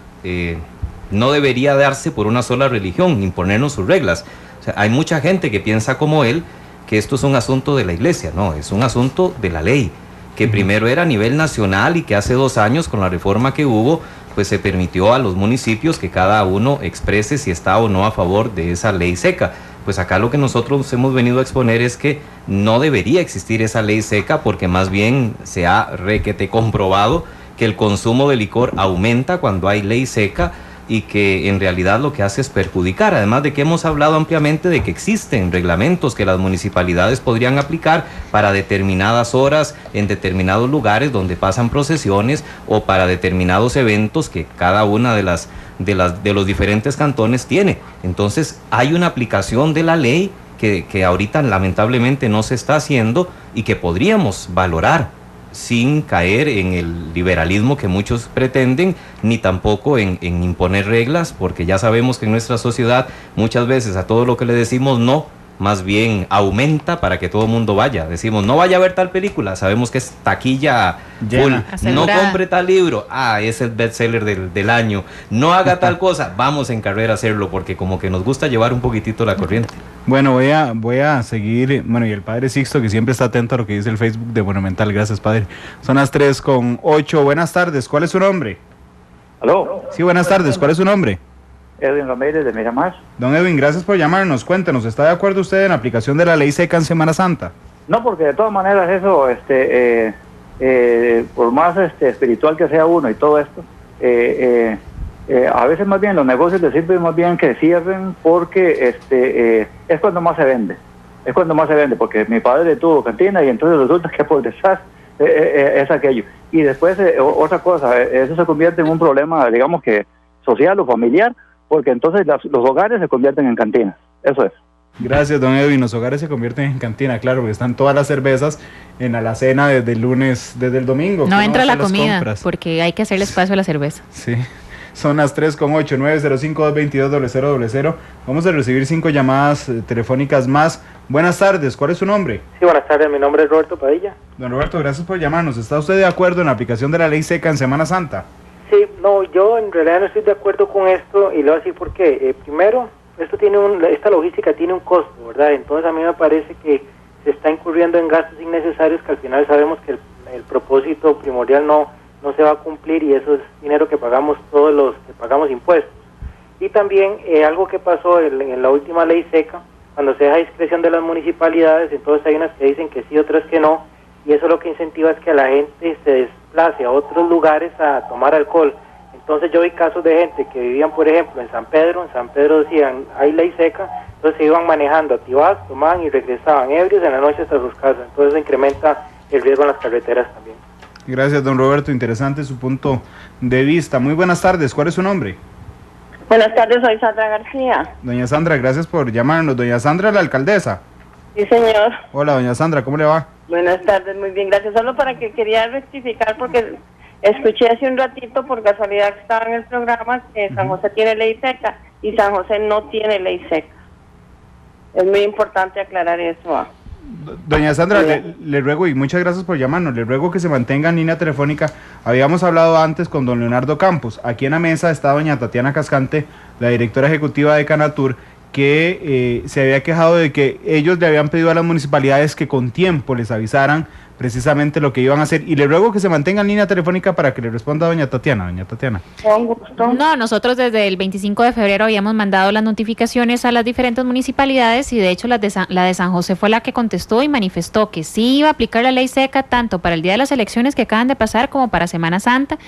Speaker 5: darse por una sola religión, imponernos sus reglas. O sea, hay mucha gente que piensa como él, que esto es un asunto de la iglesia. No, es un asunto de la ley, que primero era a nivel nacional y que hace 2 años, con la reforma que hubo, pues se permitió a los municipios que cada uno exprese si está o no a favor de esa ley seca. Pues acá lo que nosotros hemos venido a exponer es que no debería existir esa ley seca, porque más bien se ha requete comprobado que el consumo de licor aumenta cuando hay ley seca, y que en realidad lo que hace es perjudicar, además de que hemos hablado ampliamente de que existen reglamentos que las municipalidades podrían aplicar para determinadas horas en determinados lugares donde pasan procesiones, o para determinados eventos que cada una de los diferentes cantones tiene. Entonces hay una aplicación de la ley que ahorita lamentablemente no se está haciendo y que podríamos valorar, sin caer en el liberalismo que muchos pretenden, ni tampoco en imponer reglas, porque ya sabemos que en nuestra sociedad muchas veces a todo lo que le decimos no, más bien aumenta para que todo el mundo vaya. Decimos, no vaya a ver tal película, sabemos que es taquilla full. No compre tal libro, es el bestseller del año. No haga tal cosa, vamos en carrera a hacerlo, porque como que nos gusta llevar un poquitito la corriente.
Speaker 1: Bueno, voy a seguir, y el padre Sixto, que siempre está atento a lo que dice el Facebook de Monumental. Gracias, padre. Son las 3:08. Buenas tardes, ¿cuál es su nombre?
Speaker 12: ¿Aló?
Speaker 1: Sí, buenas tardes, ¿cuál es su nombre?
Speaker 12: Edwin Ramírez, de Miramar.
Speaker 1: Don Edwin, gracias por llamarnos. Cuéntenos, ¿está de acuerdo usted en la aplicación de la ley seca en Semana Santa?
Speaker 12: No, porque de todas maneras eso, por más espiritual que sea uno y todo esto, a veces más bien los negocios les sirven más bien que cierren, porque es cuando más se vende. Es cuando más se vende, porque mi padre tuvo cantina y entonces resulta que por detrás es aquello. Y después, otra cosa, eso se convierte en un problema, digamos que social o familiar, porque entonces los hogares se convierten en cantinas. Eso es.
Speaker 1: Gracias, don Edwin. Los hogares se convierten en cantina, claro, porque están todas las cervezas en la alacena desde el lunes, desde el domingo.
Speaker 4: No entra la comida, porque hay que hacerle espacio a la cerveza.
Speaker 1: Sí. Son las 3:08, 905-222-0000. Vamos a recibir 5 llamadas telefónicas más. Buenas tardes, ¿cuál es su nombre?
Speaker 13: Sí, buenas tardes, mi nombre es Roberto Padilla.
Speaker 1: Don Roberto, gracias por llamarnos. ¿Está usted de acuerdo en la aplicación de la ley seca en Semana Santa?
Speaker 13: Sí, no, yo en realidad no estoy de acuerdo con esto y le voy a decir por qué. Primero, esta logística tiene un costo, ¿verdad? Entonces a mí me parece que se está incurriendo en gastos innecesarios que al final sabemos que el propósito primordial no se va a cumplir, y eso es dinero que pagamos todos los que pagamos impuestos. Y también algo que pasó en la última ley seca, cuando se deja discreción de las municipalidades, entonces hay unas que dicen que sí, otras que no, y eso lo que incentiva es que a la gente se desplace a otros lugares a tomar alcohol. Entonces yo vi casos de gente que vivían, por ejemplo, en San Pedro decían, hay ley seca, entonces se iban manejando a Tibás, tomaban y regresaban ebrios en la noche hasta sus casas, entonces incrementa el riesgo en las carreteras también.
Speaker 1: Gracias, don Roberto, interesante su punto de vista. Muy buenas tardes, ¿cuál es su nombre?
Speaker 14: Buenas tardes, soy Sandra García.
Speaker 1: Doña Sandra, gracias por llamarnos. Doña Sandra, la alcaldesa.
Speaker 14: Sí, señor.
Speaker 1: Hola, doña Sandra, ¿cómo le va?
Speaker 14: Buenas tardes, muy bien, gracias. Solo para que quería rectificar, porque escuché hace un ratito, por casualidad que estaba en el programa, que San José tiene ley seca y San José no tiene ley seca. Es muy importante aclarar eso.
Speaker 1: Doña Sandra, le ruego, y muchas gracias por llamarnos, le ruego que se mantenga en línea telefónica. Habíamos hablado antes con don Leonardo Campos. Aquí en la mesa está doña Tatiana Cascante, la directora ejecutiva de Canatur, que se había quejado de que ellos le habían pedido a las municipalidades que con tiempo les avisaran precisamente lo que iban a hacer, y le ruego que se mantenga en línea telefónica para que le responda a doña Tatiana. Doña Tatiana.
Speaker 4: No, nosotros desde el 25 de febrero habíamos mandado las notificaciones a las diferentes municipalidades, y de hecho la de San José fue la que contestó y manifestó que sí iba a aplicar la ley seca tanto para el día de las elecciones que acaban de pasar como para Semana Santa.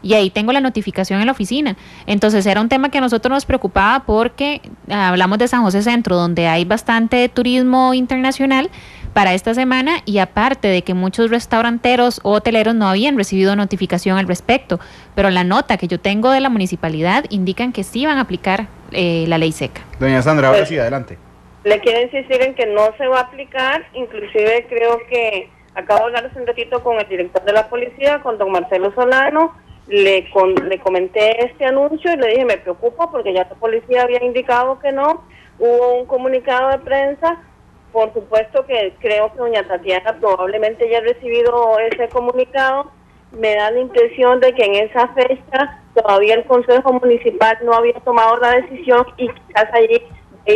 Speaker 4: Y ahí tengo la notificación en la oficina. Entonces era un tema que a nosotros nos preocupaba, porque hablamos de San José Centro, donde hay bastante turismo internacional para esta semana, y aparte de que muchos restauranteros o hoteleros no habían recibido notificación al respecto, pero la nota que yo tengo de la municipalidad indican que sí van a aplicar la ley seca.
Speaker 1: Doña Sandra, ahora sí, adelante.
Speaker 14: Le quiero insistir en que no se va a aplicar, inclusive creo que acabo de hablar hace un ratito con el director de la policía, con don Marcelo Solano. Le comenté este anuncio y le dije, me preocupa porque ya la policía había indicado que no. Hubo un comunicado de prensa. Por supuesto que creo que doña Tatiana probablemente ya ha recibido ese comunicado. Me da la impresión de que en esa fecha todavía el Consejo Municipal no había tomado la decisión, y quizás allí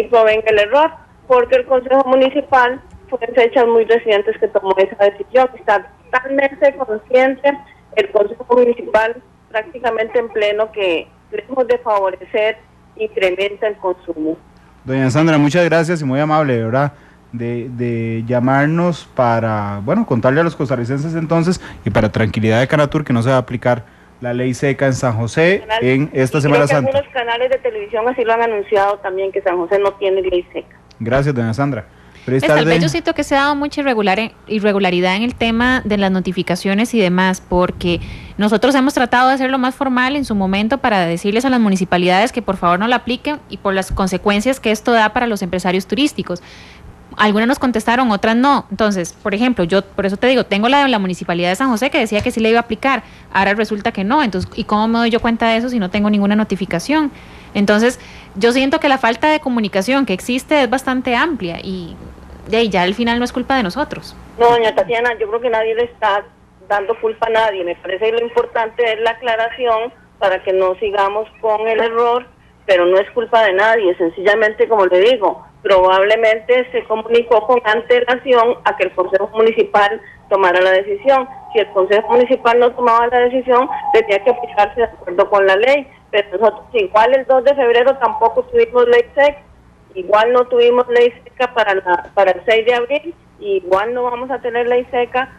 Speaker 14: provenga el error, porque el Consejo Municipal fue en fechas muy recientes que tomó esa decisión. Está totalmente consciente el Consejo Municipal, prácticamente en pleno, que lejos de favorecer, incrementa el consumo.
Speaker 1: Doña Sandra, muchas gracias y muy amable, de verdad, de llamarnos para, bueno, contarle a los costarricenses entonces, y para tranquilidad de Canatur, que no se va a aplicar la ley seca en San José en esta Semana Santa.
Speaker 14: Algunos canales de televisión así lo han anunciado también, que San José no tiene ley seca.
Speaker 1: Gracias, doña Sandra.
Speaker 4: Tal vez yo siento que se ha dado mucha irregularidad en el tema de las notificaciones y demás, porque nosotros hemos tratado de hacerlo más formal en su momento para decirles a las municipalidades que por favor no la apliquen, y por las consecuencias que esto da para los empresarios turísticos. Algunas nos contestaron, otras no. Entonces, por ejemplo, yo por eso te digo, tengo la municipalidad de San José que decía que sí le iba a aplicar, ahora resulta que no. Entonces, ¿y cómo me doy yo cuenta de eso si no tengo ninguna notificación? Entonces, yo siento que la falta de comunicación que existe es bastante amplia, y ya al final no es culpa de nosotros.
Speaker 14: No, doña Tatiana, yo creo que nadie le está dando culpa a nadie. Me parece que lo importante es la aclaración para que no sigamos con el error, pero no es culpa de nadie. Sencillamente, como le digo, probablemente se comunicó con antelación a que el Consejo Municipal tomara la decisión. Si el Consejo Municipal no tomaba la decisión, tenía que aplicarse de acuerdo con la ley. Pero nosotros, igual el 2 de febrero tampoco tuvimos ley seca, igual no tuvimos ley seca para el 6 de abril, igual no vamos a tener ley seca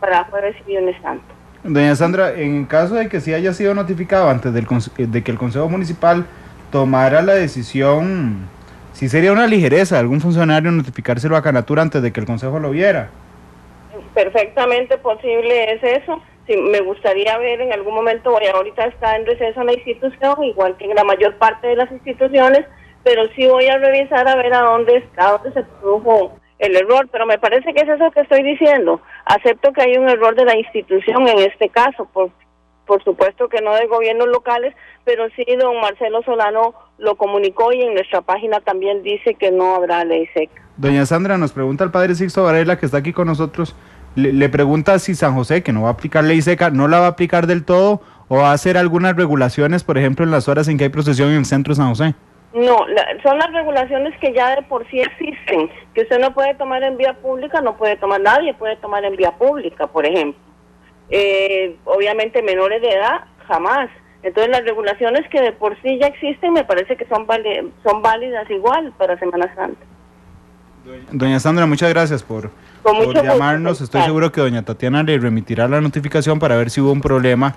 Speaker 14: para Jueves y Viernes Santo.
Speaker 1: Doña Sandra, en caso de que sí haya sido notificado antes de que el Consejo Municipal tomara la decisión, ¿sí sería una ligereza de algún funcionario notificárselo a Canatur antes de que el Consejo lo viera?
Speaker 14: Perfectamente posible es eso. Sí, me gustaría ver en algún momento, ahorita está en receso la institución, igual que en la mayor parte de las instituciones, pero sí voy a revisar a ver a dónde se produjo el error, pero me parece que es eso que estoy diciendo. Acepto que hay un error de la institución en este caso, por supuesto que no de gobiernos locales, pero sí don Marcelo Solano lo comunicó y en nuestra página también dice que no habrá ley seca.
Speaker 1: Doña Sandra, nos pregunta el padre Sixto Varela, que está aquí con nosotros, le pregunta si San José, que no va a aplicar ley seca, no la va a aplicar del todo o va a hacer algunas regulaciones, por ejemplo, en las horas en que hay procesión en el centro de San José.
Speaker 14: No, son las regulaciones que ya de por sí existen, que usted no puede tomar en vía pública, no puede tomar, nadie puede tomar en vía pública, por ejemplo. Obviamente menores de edad, jamás. Entonces las regulaciones que de por sí ya existen me parece que son válidas igual para Semana Santa.
Speaker 1: Doña Sandra, muchas gracias por llamarnos.
Speaker 14: Gusto.
Speaker 1: Estoy seguro que doña Tatiana le remitirá la notificación para ver si hubo un problema.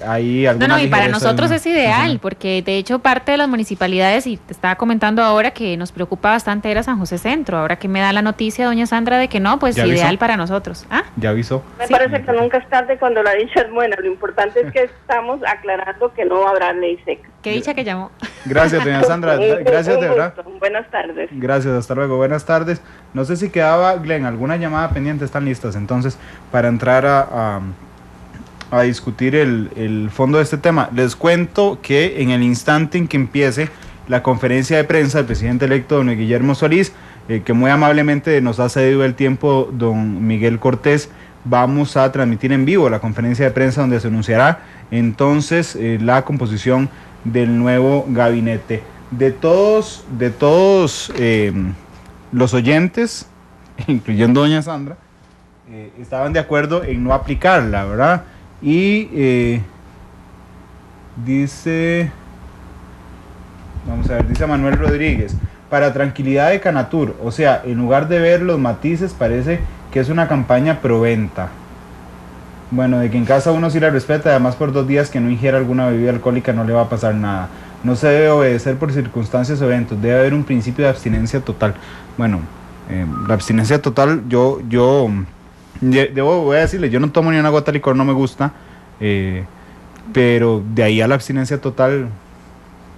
Speaker 1: Hay alguna
Speaker 4: y para nosotros es ideal, porque de hecho parte de las municipalidades, y te estaba comentando ahora que nos preocupa bastante era San José Centro, ahora que me da la noticia doña Sandra de que no, pues ideal para nosotros. ¿Ah?
Speaker 1: ¿Ya avisó?
Speaker 14: Me parece que nunca es tarde cuando la dicha es buena, lo importante es que estamos aclarando que no habrá ley seca.
Speaker 4: Qué dicha que llamó.
Speaker 1: Gracias, doña Sandra, gracias de verdad.
Speaker 14: Buenas tardes.
Speaker 1: Gracias, hasta luego, buenas tardes. No sé si quedaba, Glenn, alguna llamada pendiente, están listas entonces para entrar a discutir el fondo de este tema. Les cuento que en el instante en que empiece la conferencia de prensa del presidente electo don Guillermo Solís, que muy amablemente nos ha cedido el tiempo don Miguel Cortés, vamos a transmitir en vivo la conferencia de prensa donde se anunciará entonces la composición del nuevo gabinete. De todos los oyentes, incluyendo doña Sandra, estaban de acuerdo en no aplicarla, ¿verdad? Y dice Manuel Rodríguez, para tranquilidad de Canatur, o sea, en lugar de ver los matices, parece que es una campaña proventa. Bueno, de que en casa uno sí la respeta, además por 2 días que no ingiera alguna bebida alcohólica no le va a pasar nada. No se debe obedecer por circunstancias o eventos, debe haber un principio de abstinencia total. Bueno, la abstinencia total, voy a decirle, yo no tomo ni una gota de licor, no me gusta, pero de ahí a la abstinencia total,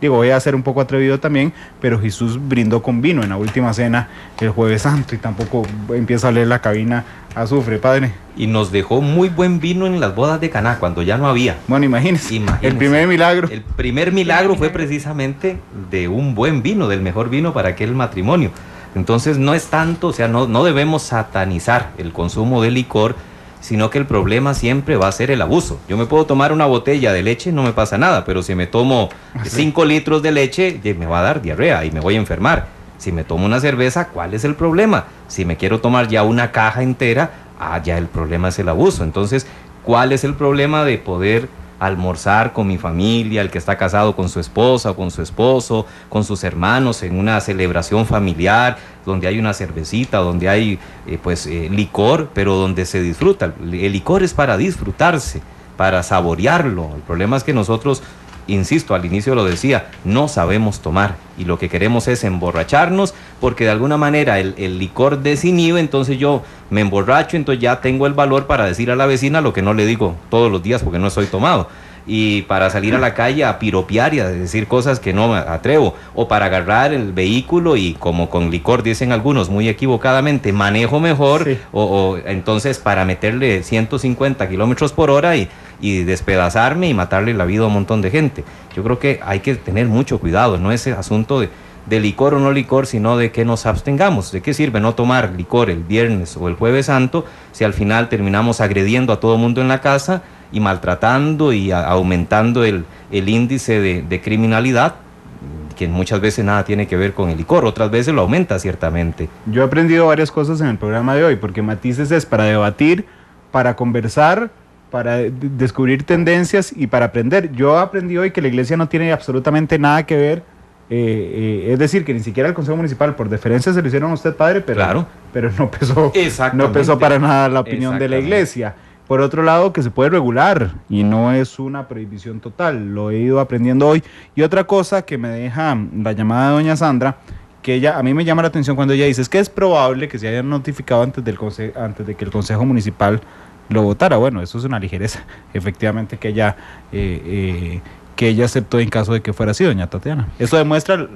Speaker 1: voy a ser un poco atrevido también, pero Jesús brindó con vino en la última cena el Jueves Santo y tampoco empieza a oler la cabina azufre, padre.
Speaker 5: Y nos dejó muy buen vino en las bodas de Caná, cuando ya no había.
Speaker 1: Bueno, imagínese. El primer milagro.
Speaker 5: El primer milagro fue precisamente de un buen vino, del mejor vino para aquel matrimonio. Entonces no es tanto, o sea, no debemos satanizar el consumo de licor, sino que el problema siempre va a ser el abuso. Yo me puedo tomar una botella de leche, no me pasa nada, pero si me tomo 5 litros de leche, me va a dar diarrea y me voy a enfermar. Si me tomo una cerveza, ¿cuál es el problema? Si me quiero tomar ya una caja entera, ya el problema es el abuso. Entonces, ¿cuál es el problema de poder almorzar con mi familia, el que está casado con su esposa o con su esposo, con sus hermanos en una celebración familiar, donde hay una cervecita, donde hay licor, pero donde se disfruta? El licor es para disfrutarse, para saborearlo. El problema es que nosotros, insisto, al inicio lo decía, no sabemos tomar y lo que queremos es emborracharnos porque de alguna manera el licor desinhibe, entonces yo me emborracho, entonces ya tengo el valor para decir a la vecina lo que no le digo todos los días porque no estoy tomado, y para salir a la calle a piropear y a decir cosas que no me atrevo, o para agarrar el vehículo y, como con licor dicen algunos muy equivocadamente, manejo mejor, sí. o entonces para meterle 150 kilómetros por hora y despedazarme y matarle la vida a un montón de gente. Yo creo que hay que tener mucho cuidado, no es asunto de licor o no licor, sino de que nos abstengamos. ¿De qué sirve no tomar licor el viernes o el Jueves Santo si al final terminamos agrediendo a todo mundo en la casa y maltratando y aumentando el índice de criminalidad, que muchas veces nada tiene que ver con el licor, otras veces lo aumenta ciertamente?
Speaker 1: Yo he aprendido varias cosas en el programa de hoy, porque matices es para debatir, para conversar, para descubrir tendencias y para aprender. Yo aprendí hoy que la iglesia no tiene absolutamente nada que ver, es decir, que ni siquiera el Consejo Municipal, por deferencia se lo hicieron a usted, padre, pero,
Speaker 5: claro,
Speaker 1: pero no pesó para nada la opinión de la iglesia. Por otro lado, que se puede regular y no es una prohibición total, lo he ido aprendiendo hoy. Y otra cosa que me deja la llamada de doña Sandra, que a mí me llama la atención cuando ella dice, es que es probable que se haya notificado antes de que el Consejo Municipal lo votara. Bueno, eso es una ligereza, efectivamente, que ella aceptó en caso de que fuera así, doña Tatiana. Eso demuestra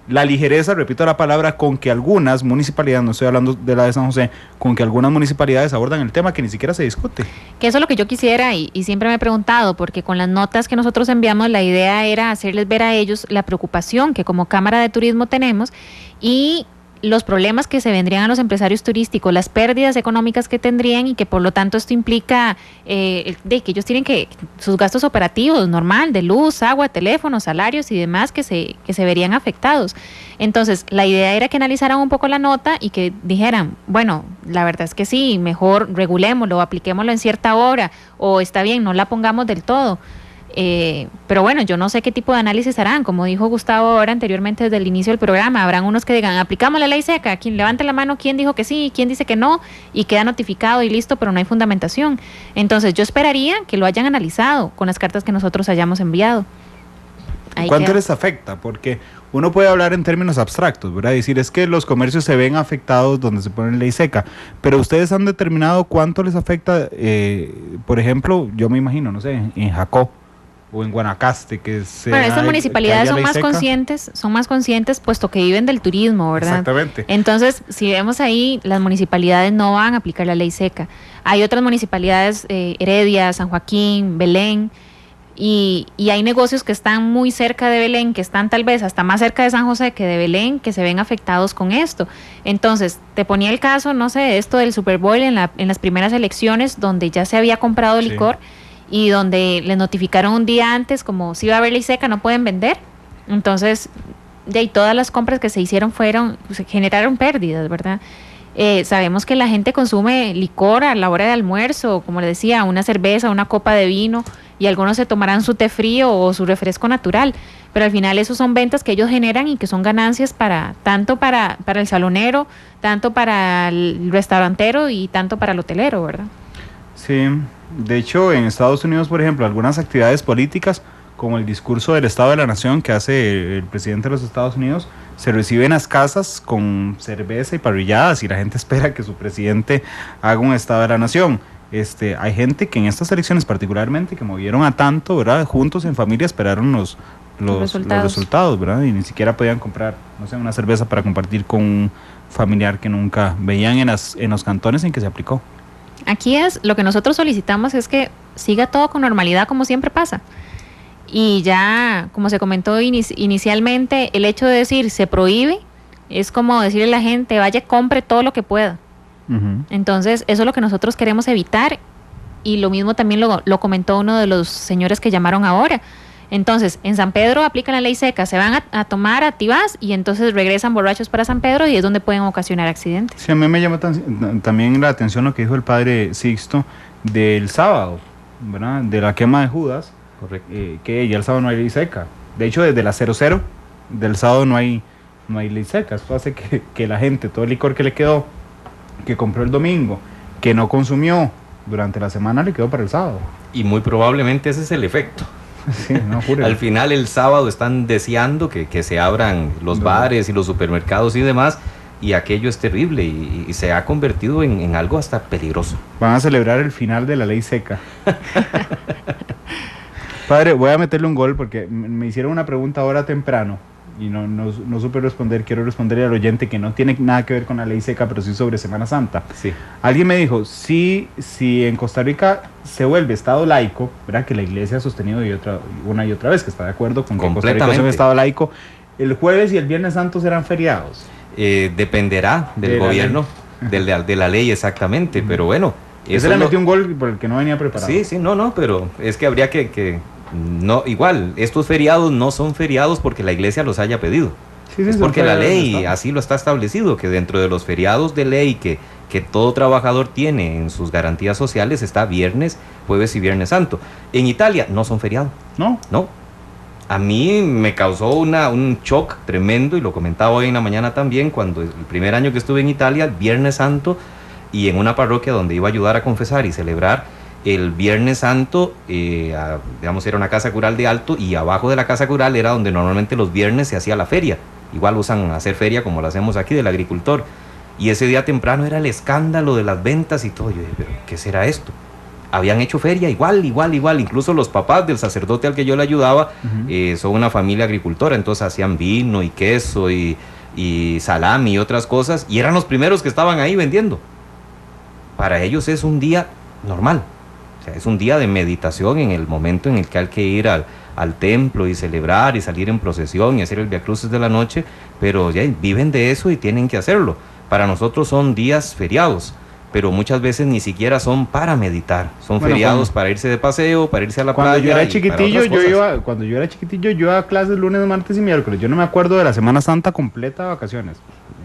Speaker 1: la ligereza, repito la palabra, con que algunas municipalidades, no estoy hablando de la de San José, con que algunas municipalidades abordan el tema que ni siquiera se discute.
Speaker 4: Que eso es lo que yo quisiera y siempre me he preguntado, porque con las notas que nosotros enviamos, la idea era hacerles ver a ellos la preocupación que como Cámara de Turismo tenemos y los problemas que se vendrían a los empresarios turísticos, las pérdidas económicas que tendrían y que por lo tanto esto implica de que ellos tienen que sus gastos operativos normal de luz, agua, teléfonos, salarios y demás que se verían afectados. Entonces la idea era que analizaran un poco la nota y que dijeran, bueno, la verdad es que sí, mejor regulémoslo, apliquémoslo en cierta hora o está bien, no la pongamos del todo. Pero bueno, yo no sé qué tipo de análisis harán, como dijo Gustavo ahora anteriormente desde el inicio del programa, habrán unos que digan, aplicamos la ley seca, quien levante la mano, quién dijo que sí, quién dice que no, y queda notificado y listo, pero no hay fundamentación. Entonces yo esperaría que lo hayan analizado con las cartas que nosotros hayamos enviado.
Speaker 1: ¿Cuánto les afecta? Porque uno puede hablar en términos abstractos, ¿verdad? Decir, es que los comercios se ven afectados donde se pone ley seca, pero ustedes han determinado cuánto les afecta, por ejemplo, yo me imagino, no sé, en Jacó, o en Guanacaste, que se
Speaker 4: bueno, estas municipalidades son más conscientes puesto que viven del turismo, ¿verdad?
Speaker 1: Exactamente.
Speaker 4: Entonces, si vemos ahí, las municipalidades no van a aplicar la ley seca. Hay otras municipalidades, Heredia, San Joaquín, Belén, y hay negocios que están muy cerca de Belén, que están tal vez hasta más cerca de San José que de Belén, que se ven afectados con esto. Entonces, te ponía el caso, no sé, esto del Super Bowl en las primeras elecciones, donde ya se había comprado licor, y donde les notificaron un día antes como si va a haber ley seca, no pueden vender. Entonces, de ahí todas las compras que se hicieron generaron pérdidas, ¿verdad? Sabemos que la gente consume licor a la hora de almuerzo, como le decía, una cerveza, una copa de vino, y algunos se tomarán su té frío o su refresco natural, pero al final esos son ventas que ellos generan y que son ganancias tanto para el salonero, tanto para el restaurantero y tanto para el hotelero, ¿verdad?
Speaker 1: Sí, de hecho en Estados Unidos, por ejemplo, algunas actividades políticas, como el discurso del Estado de la Nación que hace el presidente de los Estados Unidos, se recibe en las casas con cerveza y parrilladas y la gente espera que su presidente haga un Estado de la Nación. Hay gente que en estas elecciones particularmente que movieron a tanto, ¿verdad? Juntos en familia esperaron los resultados, ¿verdad? Y ni siquiera podían comprar, no sé, una cerveza para compartir con un familiar que nunca veían en los cantones en que se aplicó.
Speaker 4: Aquí lo que nosotros solicitamos es que siga todo con normalidad como siempre pasa. Y ya, como se comentó inicialmente, el hecho de decir se prohíbe es como decirle a la gente, vaya, compre todo lo que pueda. Uh-huh. Entonces, eso es lo que nosotros queremos evitar y lo mismo también lo comentó uno de los señores que llamaron ahora. Entonces, en San Pedro aplican la ley seca, se van a tomar a Tibás y entonces regresan borrachos para San Pedro y es donde pueden ocasionar accidentes.
Speaker 1: Sí, a mí me llama también la atención lo que dijo el padre Sixto del sábado, ¿verdad? De la quema de Judas. Correcto. Que ya el sábado no hay ley seca. De hecho, desde la 00 del sábado no hay ley seca. Esto hace que la gente, todo el licor que le quedó, que compró el domingo, que no consumió durante la semana, le quedó para el sábado.
Speaker 5: Y muy probablemente ese es el efecto.
Speaker 1: Sí, no,
Speaker 5: al final el sábado están deseando que se abran los bares y los supermercados y demás, y aquello es terrible y se ha convertido en algo hasta peligroso.
Speaker 1: Van a celebrar el final de la ley seca. Padre, voy a meterle un gol porque me hicieron una pregunta ahora temprano y no supe responder. Quiero responderle al oyente que no tiene nada que ver con la ley seca, pero sí sobre Semana Santa.
Speaker 5: Sí.
Speaker 1: Alguien me dijo, si en Costa Rica se vuelve Estado laico, ¿verdad? Que la Iglesia ha sostenido una y otra vez que está de acuerdo con que Costa Rica sea un Estado laico, el jueves y el Viernes Santo serán feriados.
Speaker 5: Dependerá del gobierno, de la ley exactamente, pero bueno.
Speaker 1: Ese le metió un gol por el que no venía preparado.
Speaker 5: Sí, no, pero es que habría que no, igual, estos feriados no son feriados porque la Iglesia los haya pedido. Sí, es porque la ley así lo está establecido, que dentro de los feriados de ley que todo trabajador tiene en sus garantías sociales está viernes, jueves y Viernes Santo. En Italia no son feriados. No. A mí me causó un shock tremendo y lo comentaba hoy en la mañana también cuando el primer año que estuve en Italia, Viernes Santo, y en una parroquia donde iba a ayudar a confesar y celebrar el Viernes Santo, digamos, era una casa cural de Alto y abajo de la casa cural era donde normalmente los viernes se hacía la feria. Igual usan hacer feria como la hacemos aquí del agricultor. Y ese día temprano era el escándalo de las ventas y todo. Yo dije, ¿pero qué será esto? habían hecho feria igual, incluso los papás del sacerdote al que yo le ayudaba, son una familia agricultora, entonces hacían vino y queso y salami y otras cosas, y eran los primeros que estaban ahí vendiendo. Para ellos es un día normal, o sea, es un día de meditación en el momento en el que hay que ir al templo y celebrar y salir en procesión y hacer el Via Crucis de la noche, pero ya viven de eso y tienen que hacerlo. Para nosotros son días feriados, pero muchas veces ni siquiera son para meditar, son feriados para irse de paseo, para irse a la playa.
Speaker 1: Cuando yo era chiquitillo, yo iba a clases lunes, martes y miércoles. Yo no me acuerdo de la Semana Santa completa de vacaciones.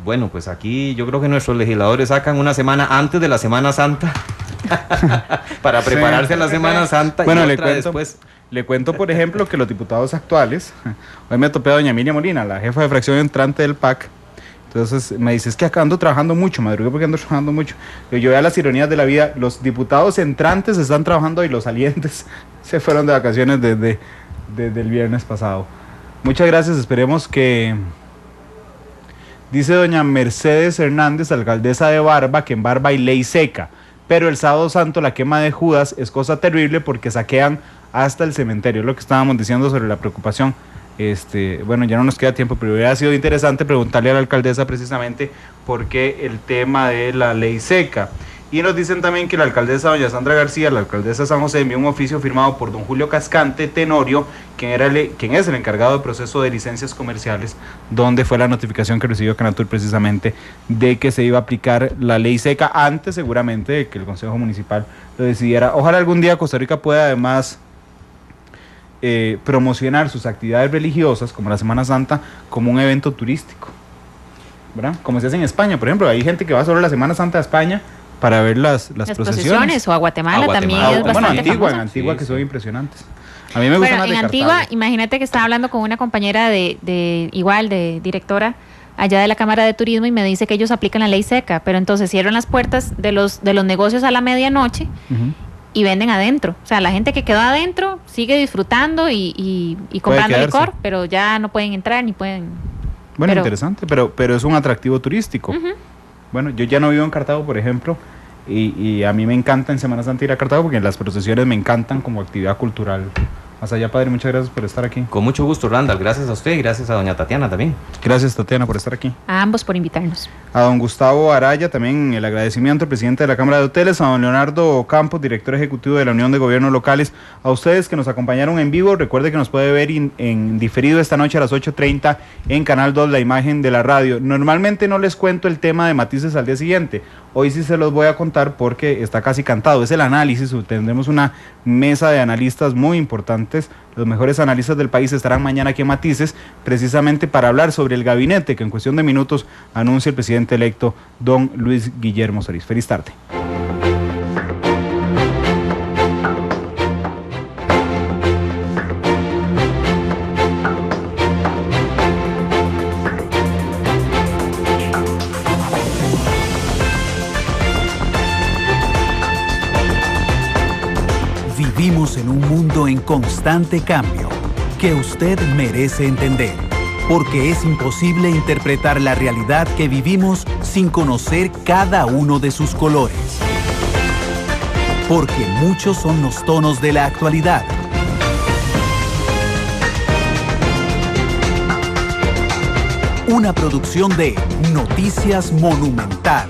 Speaker 5: Bueno, pues aquí yo creo que nuestros legisladores sacan una semana antes de la Semana Santa para prepararse a la Semana Santa,
Speaker 1: bueno,
Speaker 5: y otra después.
Speaker 1: Le cuento, por ejemplo, que los diputados actuales, hoy me topé a doña Emilia Molina, la jefa de fracción entrante del PAC. Entonces me dice, es que acá ando trabajando mucho, madrugué porque ando trabajando mucho. Yo veo las ironías de la vida, los diputados entrantes están trabajando y los salientes se fueron de vacaciones desde el viernes pasado. Muchas gracias, esperemos que... Dice doña Mercedes Hernández, alcaldesa de Barba, que en Barba hay ley seca, pero el sábado santo la quema de Judas es cosa terrible porque saquean hasta el cementerio, es lo que estábamos diciendo sobre la preocupación. Bueno, ya no nos queda tiempo, pero hubiera sido interesante preguntarle a la alcaldesa precisamente por qué el tema de la ley seca. Y nos dicen también que la alcaldesa doña Sandra García, la alcaldesa de San José, envió un oficio firmado por don Julio Cascante Tenorio, quien es el encargado del proceso de licencias comerciales, donde fue la notificación que recibió Canatur precisamente de que se iba a aplicar la ley seca antes seguramente de que el Consejo Municipal lo decidiera. Ojalá algún día Costa Rica pueda además promocionar sus actividades religiosas como la Semana Santa como un evento turístico, ¿verdad? Como se hace en España, por ejemplo, hay gente que va solo la Semana Santa a España para ver las procesiones,
Speaker 4: o a Guatemala también es bastante
Speaker 1: en Antigua, que son impresionantes. A mí me gusta más de
Speaker 4: en Antigua,
Speaker 1: Cartago.
Speaker 4: Imagínate que estaba hablando con una compañera de directora allá de la Cámara de Turismo y me dice que ellos aplican la ley seca, pero entonces cierran las puertas de los negocios a la medianoche y venden adentro. O sea, la gente que quedó adentro sigue disfrutando y comprando licor, pero ya no pueden entrar ni pueden...
Speaker 1: Bueno, interesante, pero es un atractivo turístico. Bueno, yo ya no vivo en Cartago, por ejemplo, y a mí me encanta en Semana Santa ir a Cartago porque las procesiones me encantan como actividad cultural. Más allá, padre, muchas gracias por estar aquí.
Speaker 5: Con mucho gusto, Randall. Gracias a usted y gracias a doña Tatiana también.
Speaker 1: Gracias, Tatiana, por estar aquí.
Speaker 4: A ambos por invitarnos.
Speaker 1: A don Gustavo Araya también el agradecimiento, el presidente de la Cámara de Hoteles, a don Leonardo Campos, director ejecutivo de la Unión de Gobiernos Locales, a ustedes que nos acompañaron en vivo. Recuerde que nos puede ver en diferido esta noche a las 8:30 en Canal 2, la imagen de la radio. Normalmente no les cuento el tema de Matices al día siguiente. Hoy sí se los voy a contar porque está casi cantado. Es el análisis, tendremos una mesa de analistas muy importantes. Los mejores analistas del país estarán mañana aquí en Matices, precisamente para hablar sobre el gabinete que en cuestión de minutos anuncia el presidente electo, don Luis Guillermo Solís. Feliz tarde.
Speaker 2: Vivimos en un mundo en constante cambio que usted merece entender, porque es imposible interpretar la realidad que vivimos sin conocer cada uno de sus colores. Porque muchos son los tonos de la actualidad. Una producción de Noticias Monumental.